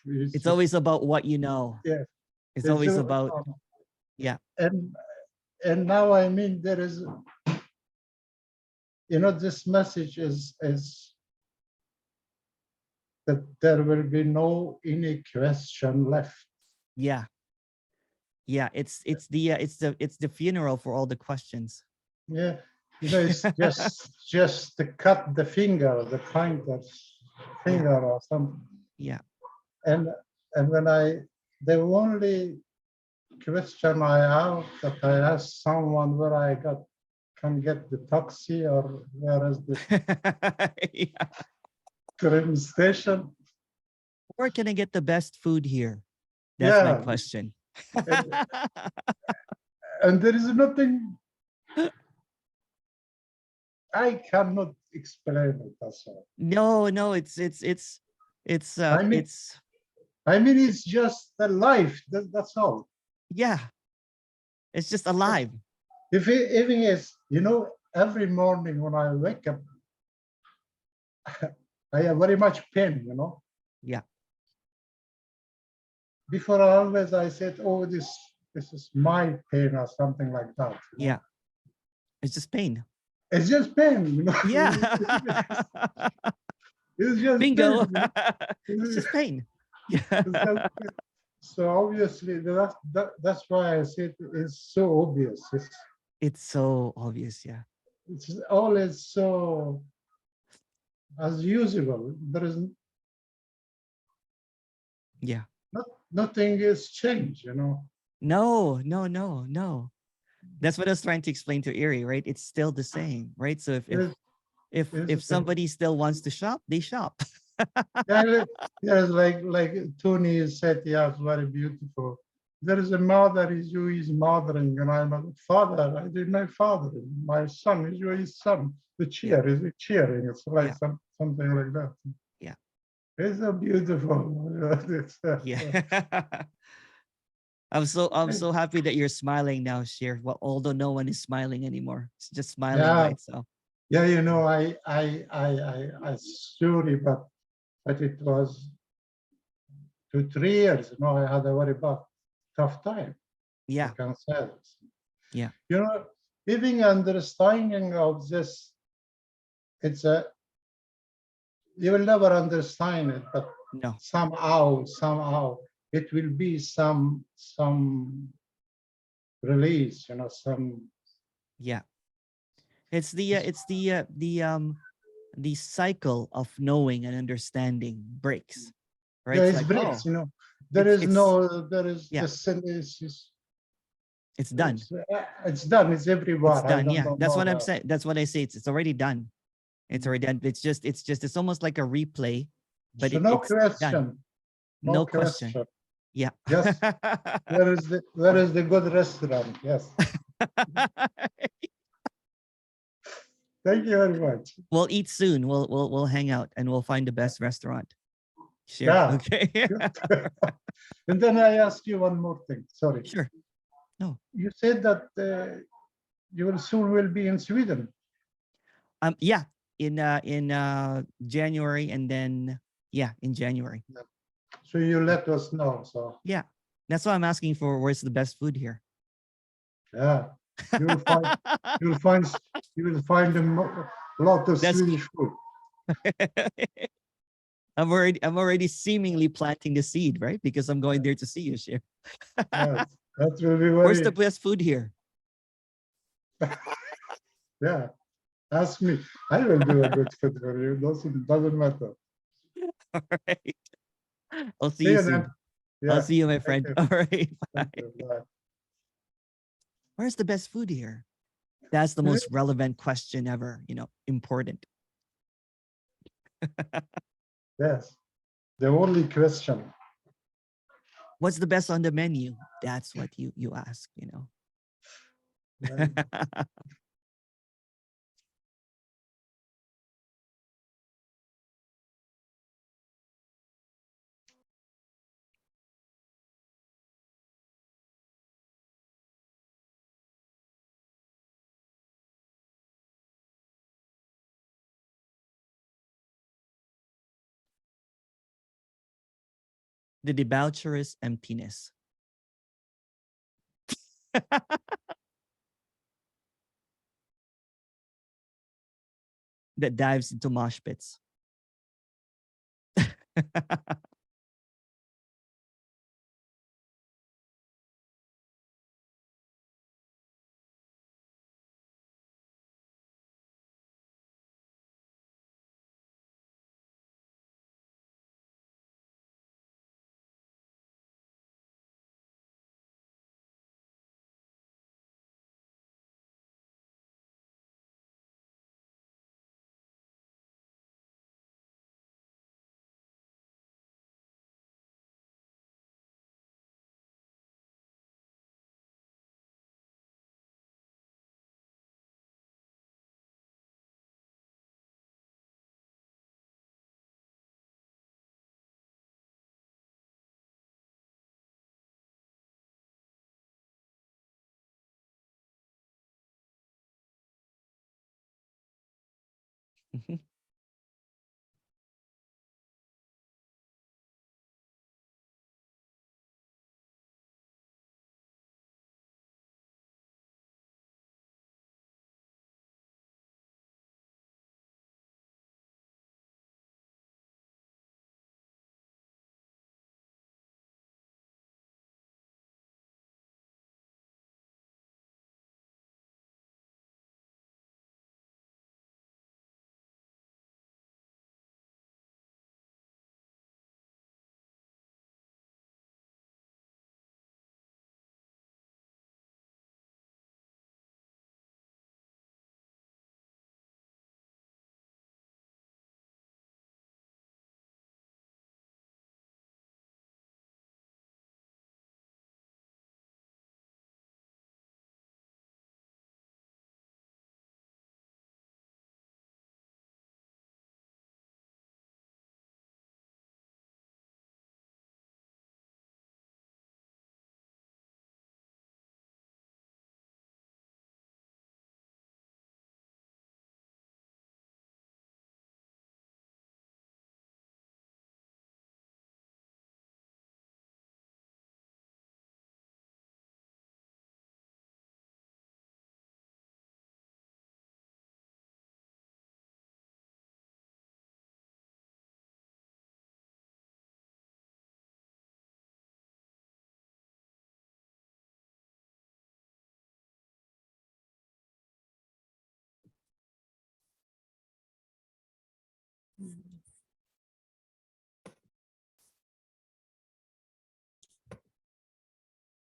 It's always about what you know. Yeah. It's always about. Yeah. And and now I mean there is, this message is that there will be no any question left. Yeah. Yeah, it's the funeral for all the questions. Yeah, it's just to cut the finger, the pointer finger or something. Yeah. And when the only question I have that I ask someone where I can get the taxi or where is the Yeah. train station. Where can I get the best food here? That's my Yeah, question. and there is nothing I cannot explain it. That's all. No, it's I mean, it's just the life. That's all. yeah, it's just alive. If even is, every morning when I wake up, I have very much pain. Yeah. Before always I said, oh, this is my pain or something like that. Yeah. It's just pain. It's just pain. Yeah. It's just Bingo. pain. It's just pain. Yeah. So obviously that's why I said it's so obvious. It's so obvious. Yeah. It's always so as usual. There is Yeah. nothing is changed. No. That's what I was trying to explain to Erie, right? It's still the same, right? So if somebody still wants to shop, they shop. Yes, like Tony said, yes, very beautiful. There is a mother who is mothering, and I'm a father. I did my father. My son is his son. The cheer is cheering. It's like something like that. Yeah. It's so beautiful. Yeah. I'm so happy that you're smiling now, Sheer. Well, although no one is smiling anymore. It's just smiling by itself. Yeah, I sorry, but it was 2-3 years. I had a very tough time. Yeah. I can say this. Yeah. Even understanding of this, you will never understand it, but No. somehow it will be some release, some. Yeah. It's the cycle of knowing and understanding breaks, right? Yeah, it's it like, breaks, oh, there is yeah. It's it's done. It's done. It's everywhere. It's done. I Yeah. don't That's know what I'm saying. That's what I say. It's already done. It's already done. It's almost like a replay, but So no it's question. done. No question. Yeah. Yes. Where is the good restaurant? Yes. Thank you very much. We'll eat soon. We'll hang out and we'll find the best restaurant. Sure. Yeah. Okay. And then I ask you one more thing. Sorry. Sure. No. You said that you will soon be in Sweden. Yeah. In January, and then in January. So you let us know. So yeah, that's why I'm asking for where's the best food here. Yeah, you will find a lot of Swedish food. I'm already seemingly planting the seed, right? Because I'm going there to see you, Shir. Yes, that will be very. Where's the best food here? Yeah, ask me. I will do a good food for you. Doesn't matter. All right. I'll see you soon. Yeah. I'll see you, my friend. You. All right. Bye. Bye. Where's the best food here? That's the most relevant question ever, important. Yes. The only question. What's the best on the menu? That's what you ask, Yeah. The debaucherous emptiness. that dives into mosh pits.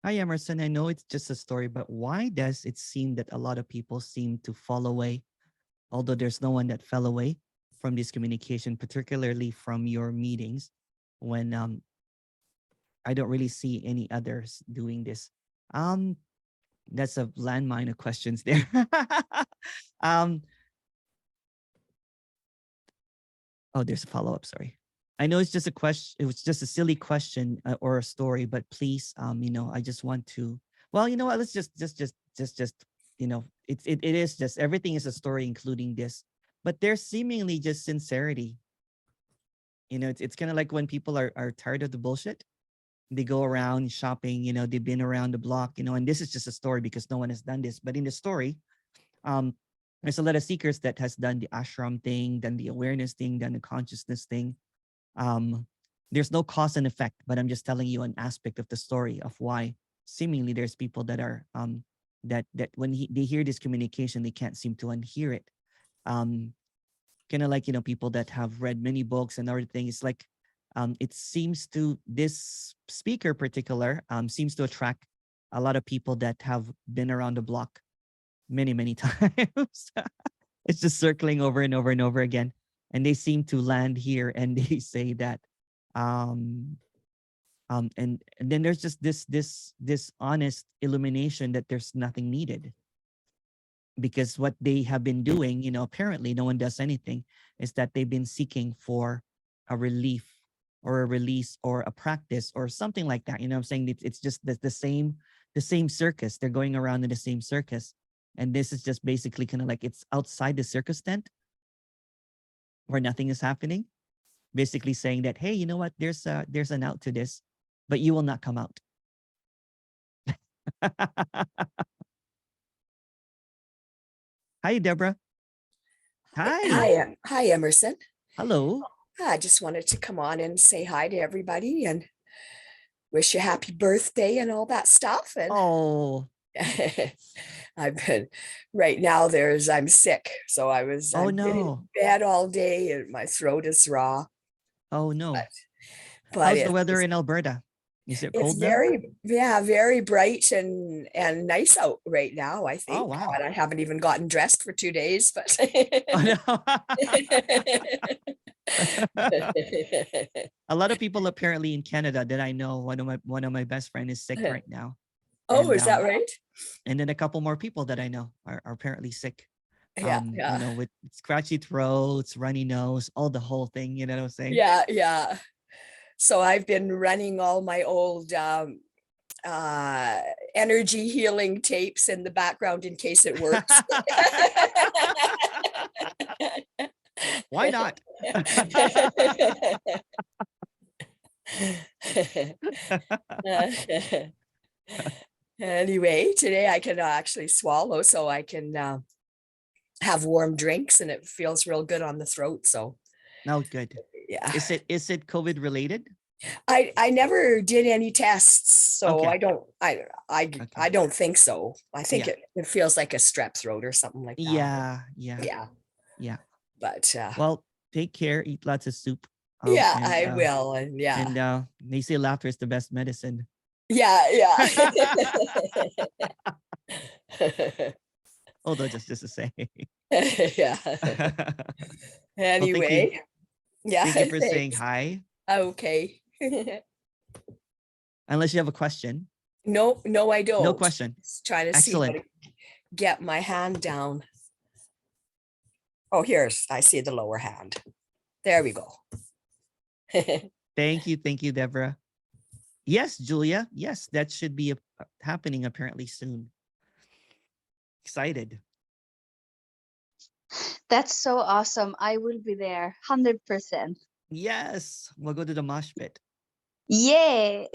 Hi, Emerson. I know it's just a story, but why does it seem that a lot of people seem to fall away, although there's no one that fell away from this communication, particularly from your meetings, when I don't really see any others doing this? Um, that's a landmine of questions there. um, oh, there's a follow-up. Sorry. I know it's just a question. It was just a silly question or a story, but please, I just want to. Well, you know what? Let's just, it is just everything is a story, including this. But there's seemingly just sincerity. It's kind of like when people are tired of the bullshit, they go around shopping. They've been around the block. And this is just a story because no one has done this. But in the story, um, there's a lot of seekers that has done the ashram thing, done the awareness thing, done the consciousness thing. There's no cause and effect, but I'm just telling you an aspect of the story of why seemingly there's people that are that when they hear this communication, they can't seem to unhear it. Kind of like people that have read many books and everything. It's like it seems to this speaker particular seems to attract a lot of people that have been around the block many times. It's just circling over and over and over again. And they seem to land here and they say that and then there's just this honest illumination that there's nothing needed, because what they have been doing, apparently no one does anything, is that they've been seeking for a relief or a release or a practice or something like that. I'm saying it's just the same circus. They're going around in the same circus. And this is just basically kind of like it's outside the circus tent where nothing is happening, basically saying that, hey, you know what, there's an out to this, but you will not come out. Hi, Deborah. Hi. Hi, Emerson. Hello. I just wanted to come on and say hi to everybody and wish you happy birthday and all that stuff. And Oh. I've been right now. I'm sick, so Oh I've been in no. bed all day and my throat is raw. Oh no. But How's the weather in Alberta? Is it it's cold now? very bright and nice out right now, I think. Oh wow. But I haven't even gotten dressed for 2 days, but Oh no. A lot of people apparently in Canada that I know, one of my best friend is sick right now. Oh, And, is that right? And then a couple more people that I know are apparently sick. Yeah, You know, with scratchy throats, runny nose, all the whole thing, you know what I'm saying? Yeah. So I've been running all my old energy healing tapes in the background in case it works. Why not? Anyway, today I can actually swallow, so I can have warm drinks, and it feels real good on the throat. So No, good. yeah. Is it COVID related? I never did any tests, so Okay. I don't think so. I think Yeah. it feels like a strep throat or something like that. Yeah. But Well, take care. Eat lots of soup. yeah, I will. And yeah. And they say laughter is the best medicine. Yeah. Although just to say. Yeah. Anyway. Yeah. Thank you for saying Thanks. hi. Okay. Unless you have a question. No, I don't. No question. Just trying to see how Excellent. to get my hand down. Oh, I see the lower hand. There we go. Thank you, Deborah. Yes, Julia. Yes, that should be happening apparently soon. Excited. That's so awesome. I will be there 100%. Yes, we'll go to the mosh pit. Yay.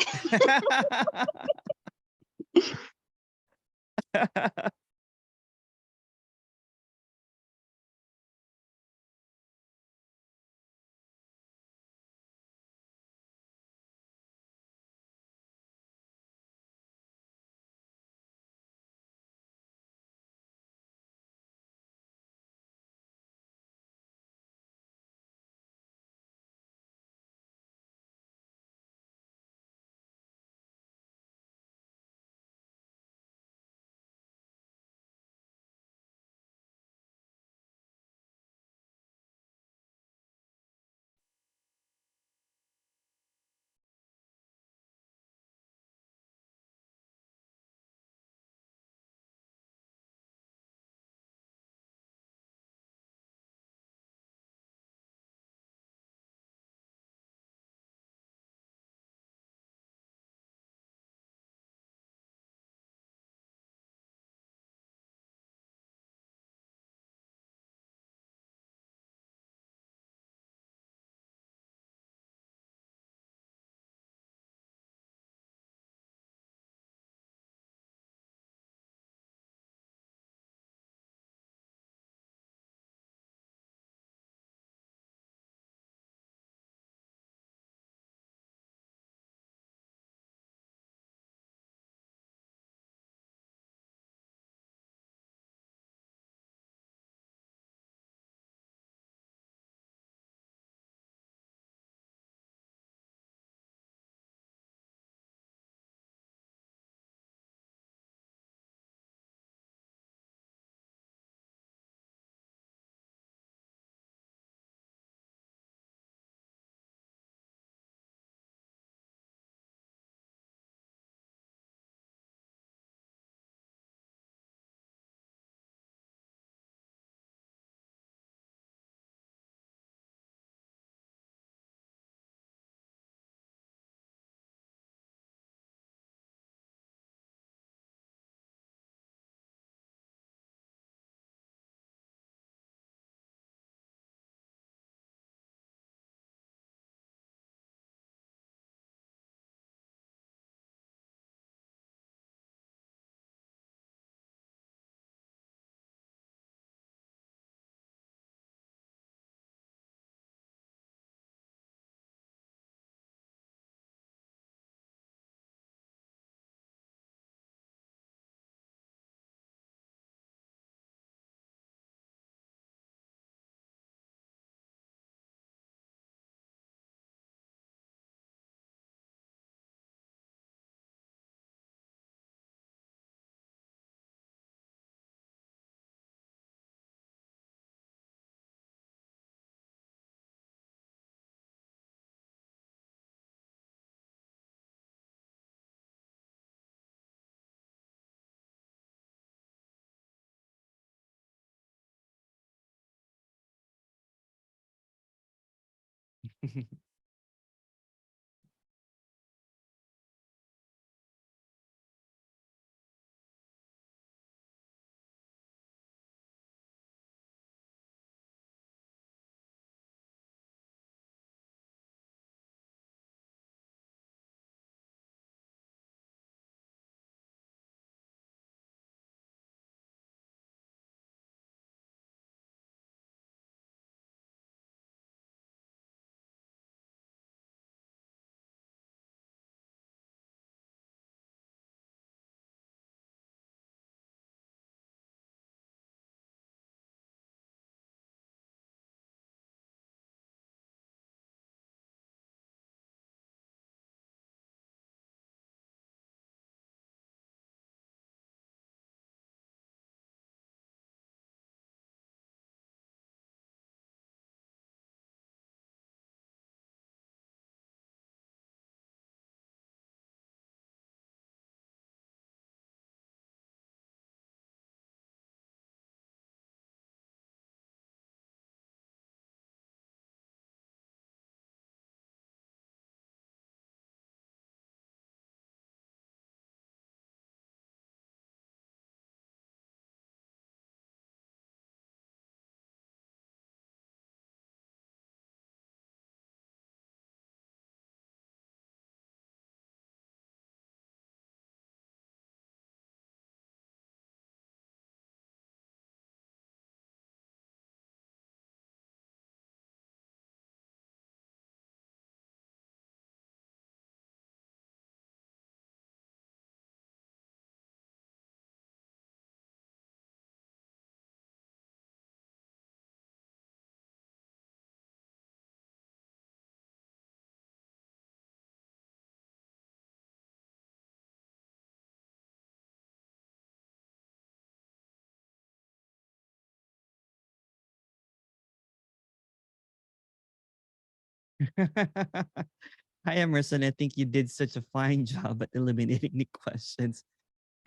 Hi, Emerson. I think you did such a fine job at eliminating the questions.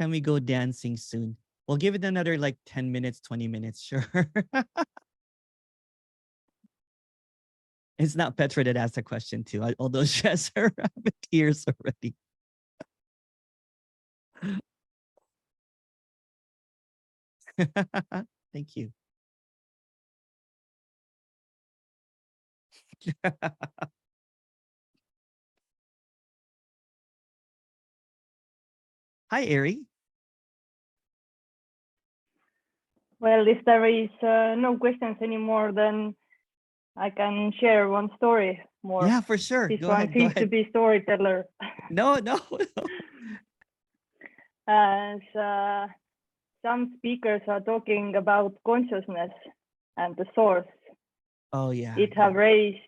Can we go dancing soon? We'll give it another like 10 minutes, 20 minutes, sure. It's not Petra that asked the question too, although she has her rabbit ears already. Thank you. Hi, Ari. Well, if there is no questions anymore, then I can share one story more. Yeah, for sure. This Go one ahead. Go seems to ahead. be storyteller. No, no. As some speakers are talking about consciousness and the source. Oh, yeah. It have raised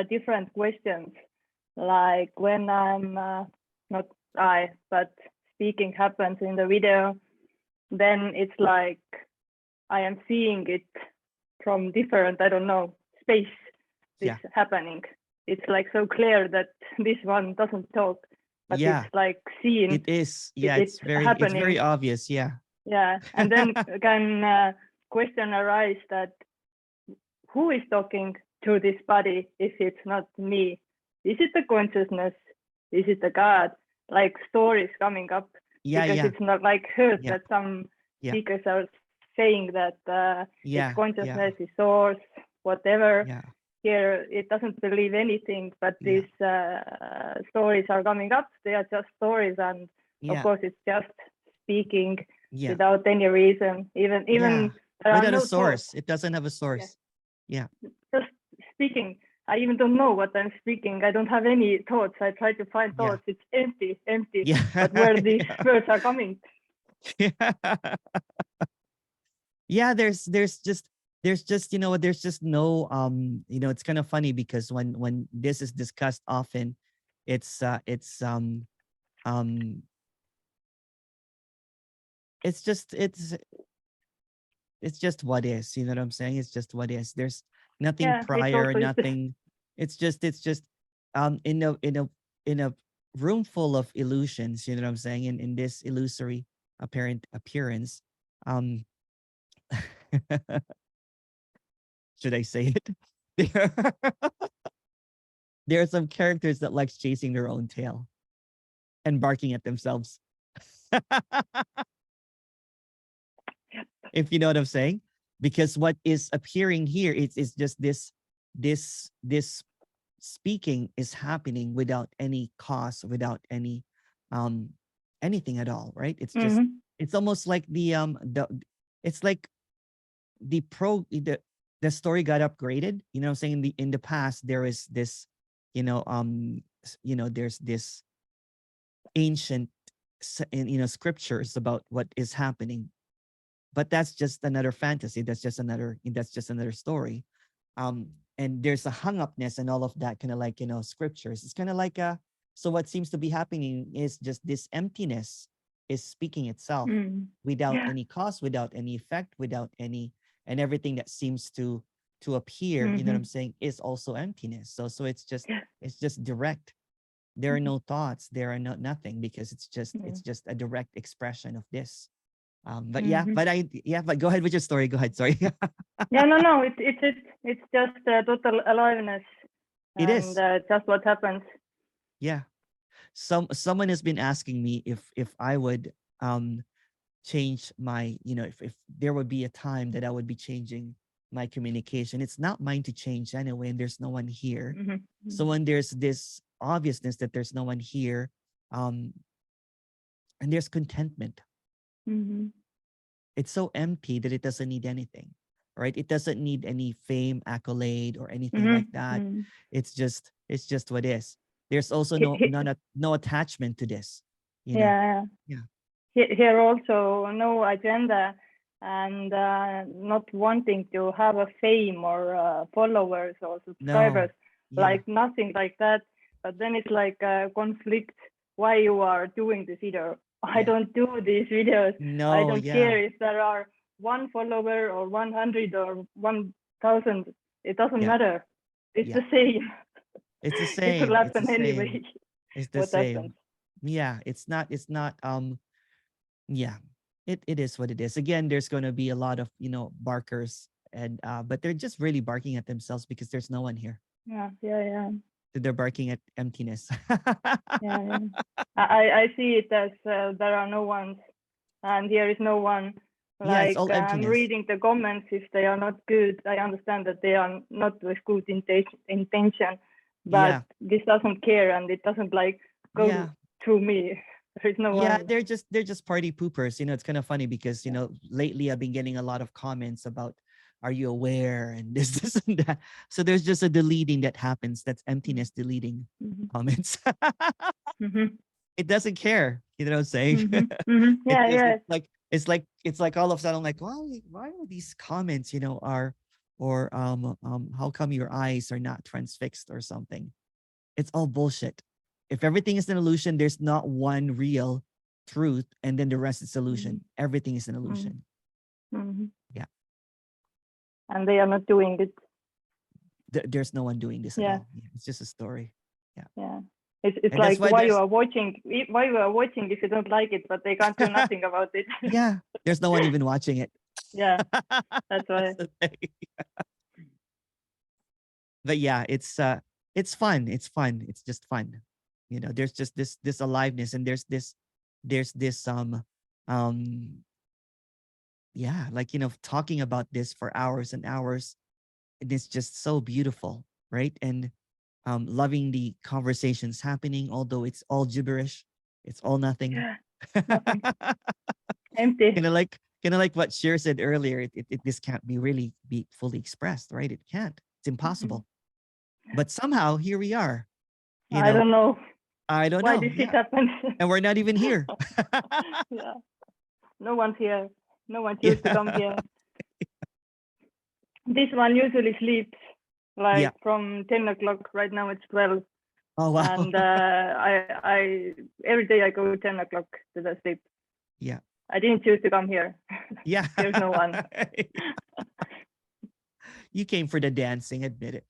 different questions, like when I'm not I, but speaking happens in the video, then it's like I am seeing it from different, I don't know, space. This happening. It's like so clear that this one doesn't talk, but it's like seen. It is. Yeah, it's very obvious. Yeah. Yeah, and then can question arise that who is talking to this body if it's not me? Is it the consciousness? Is it the God? Like stories coming up. Yeah, because it's not like heard that some Yeah. speakers are saying that it's consciousness, is source, whatever. Yeah. Here it doesn't believe anything, but these stories are coming up. They are just stories, and of course it's just speaking without any reason. Even there without are no a source. thoughts. It doesn't have a source. Yeah. Just speaking. I even don't know what I'm speaking. I don't have any thoughts. I try to find thoughts. It's empty. Yeah. But where these words are coming? Yeah, there's just there's just no it's kind of funny because when this is discussed often, it's just what is, you know what I'm saying? It's just what is. There's nothing prior, nothing. It's just in a room full of illusions, you know what I'm saying? In this illusory apparent appearance, should I say it? There are some characters that likes chasing their own tail and barking at themselves. If you know what I'm saying, because what is appearing here is just this speaking is happening without any cause, without any anything at all, right? It's just it's almost like it's like the story got upgraded. You know what I'm saying? In the past there is this, there's this ancient scriptures about what is happening, but that's just another fantasy. That's just another story. And there's a hung upness and all of that kind of like, scriptures. It's kind of like so what seems to be happening is just this emptiness is speaking itself without any cause, without any effect, without any, and everything that seems to appear, you know what I'm saying, is also emptiness. So it's just direct. There are no thoughts, there are nothing, because it's just a direct expression of this. But but go ahead with your story. Go ahead. Sorry. No. It's just total aliveness. It is. Just what happens. Yeah. Someone has been asking me if I would change my, if there would be a time that I would be changing my communication. It's not mine to change anyway, and there's no one here. So when there's this obviousness that there's no one here, and there's contentment. It's so empty that it doesn't need anything, right? It doesn't need any fame, accolade, or anything like that. It's just what is. There's also no attachment to this. Yeah. Here also no agenda, and not wanting to have a fame or followers or subscribers, like nothing like that. But then it's like a conflict. Why you are doing this video? I don't do these videos. No, I don't care if there are 1 follower or 100 or 1,000. It doesn't matter. It's the same. It's the same. It will happen anyway. It's the same. Happens. Yeah, it's not yeah. It is what it is. Again, there's going to be a lot of, barkers, and but they're just really barking at themselves because there's no one here. Yeah. They're barking at emptiness. Yeah. I see it as there are no ones, and here is no one. Like, it's all emptiness. I'm reading the comments. If they are not good, I understand that they are not with good intention, but this doesn't care, and it doesn't like go through me. There's no one. They're just party poopers. It's kind of funny because lately I've been getting a lot of comments about, are you aware, and this and that. So there's just a deleting that happens. That's emptiness deleting comments. It doesn't care. You know what I'm saying? Yeah. It's like all of a sudden I'm like, why are these comments, or how come your eyes are not transfixed or something? It's all bullshit. If everything is an illusion, there's not one real truth, and then the rest is illusion. Everything is an illusion. Yeah. And they are not doing it. There's no one doing this at all. It's just a story. Yeah. It's like why you are watching if you don't like it, but they can't do nothing about it. Yeah. There's no one even watching it. Yeah. That's why. But yeah, it's fun. It's fun. It's just fun. There's just this aliveness, and there's this talking about this for hours and hours. And it's just so beautiful, right? And loving the conversations happening, although it's all gibberish, it's all nothing. Empty. Kind of like what Cher said earlier. This can't be fully expressed, right? It can't. It's impossible. But somehow here we are. I don't know. I don't know why this shit happens. And we're not even here. Yeah. No one's here. No one chooses to come here. This one usually sleeps from 10 o'clock. Right now it's 12. Oh wow. And I every day I go 10 o'clock to the sleep. Yeah. I didn't choose to come here. Yeah. There's no one. You came for the dancing, admit it.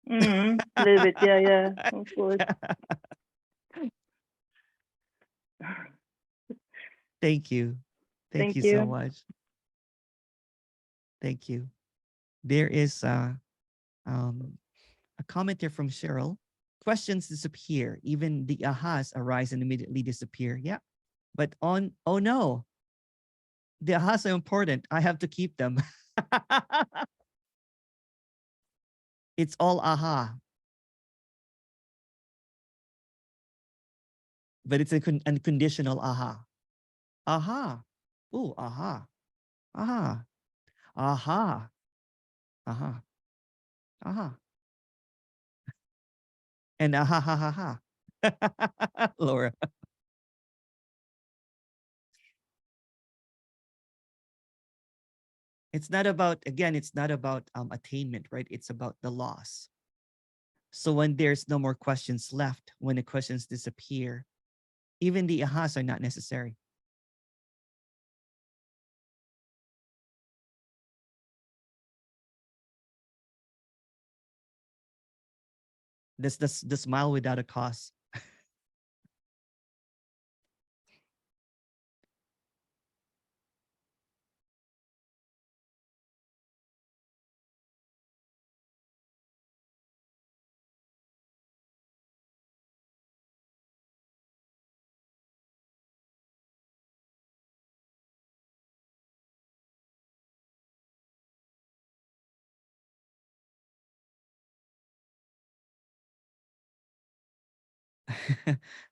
A little bit, yeah, of course. Thank you. Thank you so much. Thank you. There is a comment here from Cheryl. Questions disappear. Even the ahas arise and immediately disappear. Yeah. But oh no, the ahas are important. I have to keep them. It's all aha. But it's an unconditional aha. Aha. Oh, aha. Aha. Aha. Aha. Aha. And aha ha ha ha. Laura. It's not about, again, it's not about attainment, right? It's about the loss. So when there's no more questions left, when the questions disappear, even the ahas are not necessary. This the smile without a cause.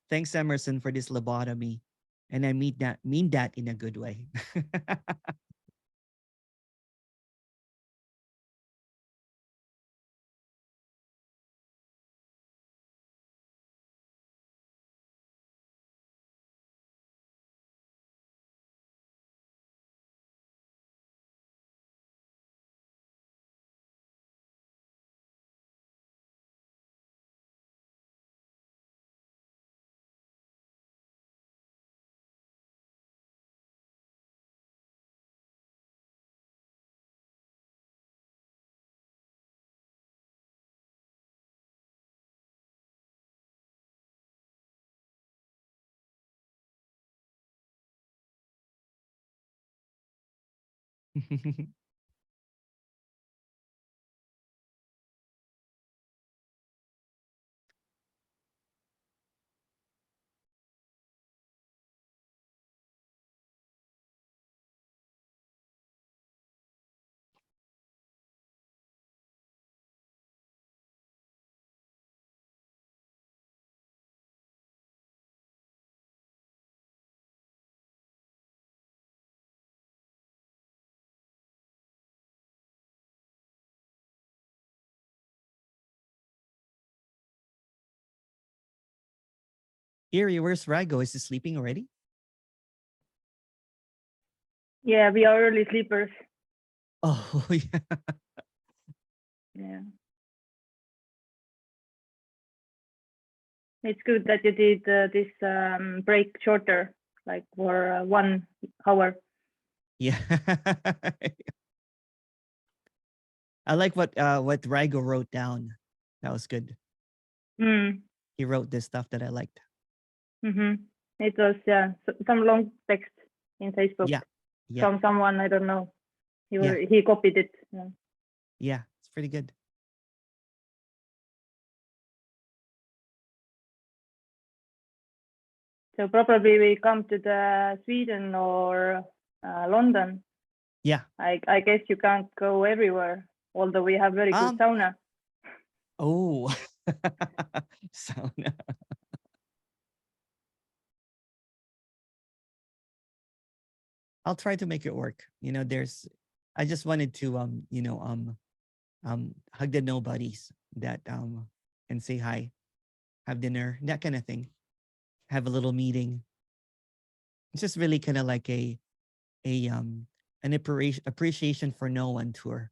Thanks, Emerson, for this lobotomy. And I mean that in a good way. Erie, where's Rago? Is he sleeping already? Yeah, we are early sleepers. Oh, yeah. Yeah. It's good that you did this break shorter, like for 1 hour. Yeah. I like what Rago wrote down. That was good. Mm. He wrote this stuff that I liked. Mm-hmm. It was some long text in Facebook Yeah. Yeah. from someone I don't know. Yeah. He copied it. Yeah. Yeah. It's pretty good. So probably we come to the Sweden or London. Yeah. I guess you can't go everywhere, although we have very good sauna. Oh. Sauna. I'll try to make it work. You know, I just wanted to hug the nobodies that and say hi, have dinner, that kind of thing. Have a little meeting. It's just really kind of like an appreciation for no one tour.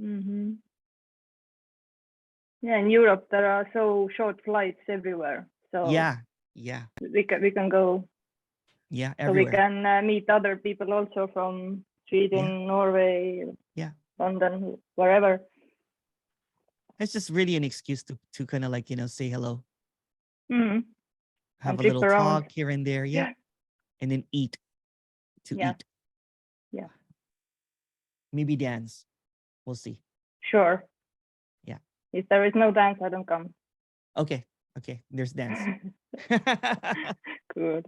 Mm-hmm. Yeah, in Europe there are so short flights everywhere. So Yeah. we can go. Yeah, So we everywhere. can meet other people also from Sweden, Norway, London, wherever. It's just really an excuse to kind of like, say hello. Mm-hmm. Have And a little trip around. talk here and there. Yeah. And then eat. Eat. Yeah. Maybe dance. We'll see. Sure. Yeah. If there is no dance, I don't come. Okay. Okay. There's dance. Good.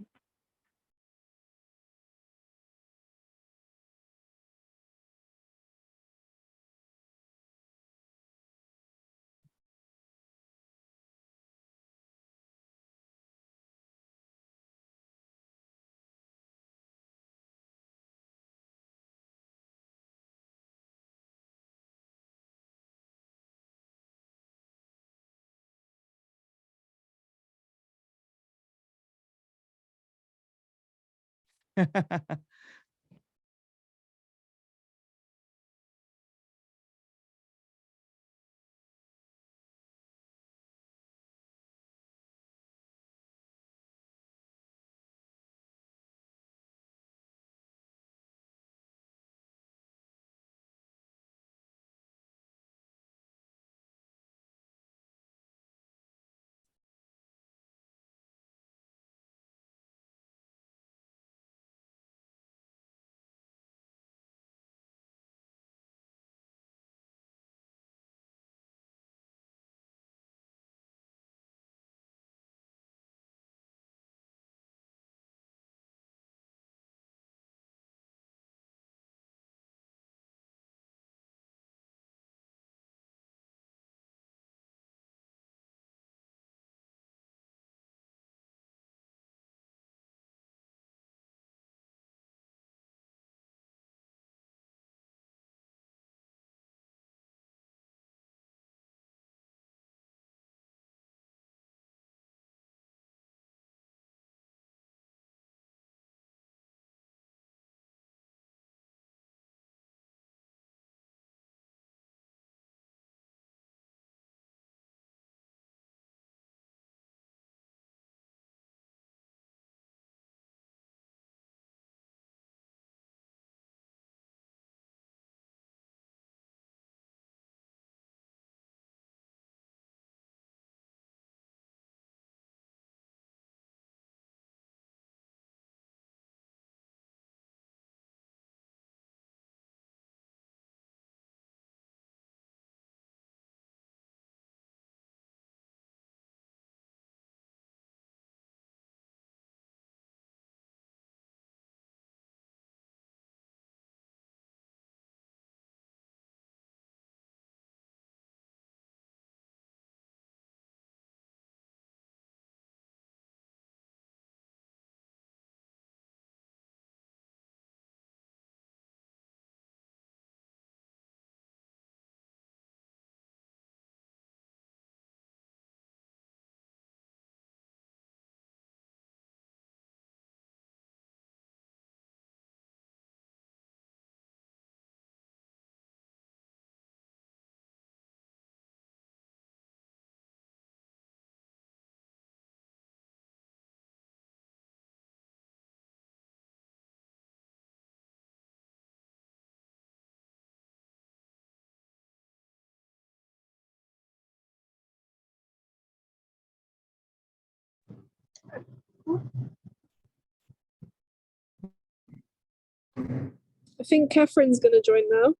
I think Catherine's going to join now.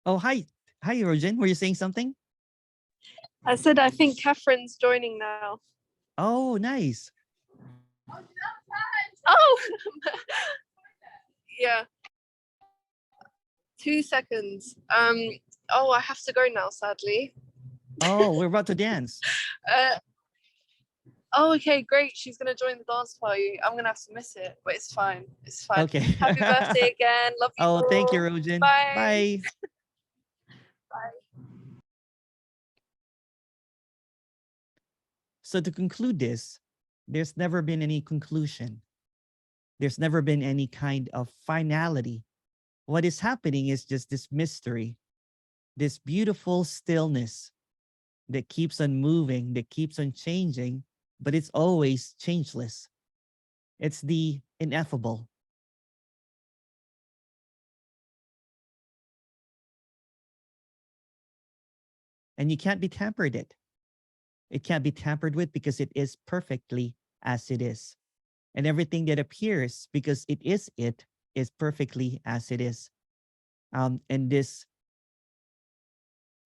Oh, hi. Hi, Rojan. Were you saying something? I said I think Catherine's joining now. Oh, nice. Oh! Yeah. 2 seconds. Oh, I have to go now, sadly. Oh, we're about to dance. Oh, okay, great. She's going to join the dance party. I'm going to have to miss it, but it's fine. It's fine. Okay. Happy birthday again. Love you Oh, all. thank you, Rojan. Bye. Bye. Bye. So to conclude this, there's never been any conclusion. There's never been any kind of finality. What is happening is just this mystery, this beautiful stillness that keeps on moving, that keeps on changing, but it's always changeless. It's the ineffable. And you can't be tampered it. It can't be tampered with because it is perfectly as it is. And everything that appears because it is perfectly as it is. And this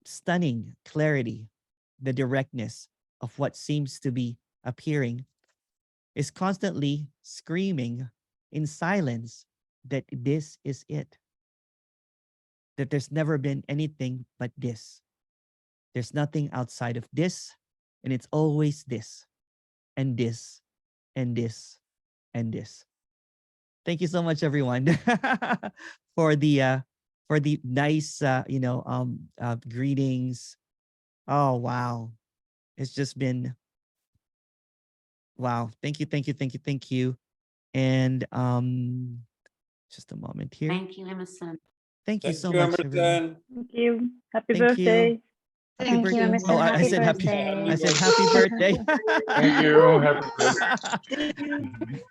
stunning clarity, the directness of what seems to be appearing, is constantly screaming in silence that this is it. That there's never been anything but this. There's nothing outside of this, and it's always this, and this, and this, and this. Thank you so much, everyone, for the nice greetings. Oh wow, it's just been wow. Thank you, thank you, thank you, thank you. And just a moment here. Thank you, Emerson. Thank you Thank so you, much, everyone. Emerson. Thank you. Happy Thank you. birthday. Happy Thank birthday. you, Emerson. Oh, I Happy said happy. birthday. I said happy birthday. Thank you. Happy birthday.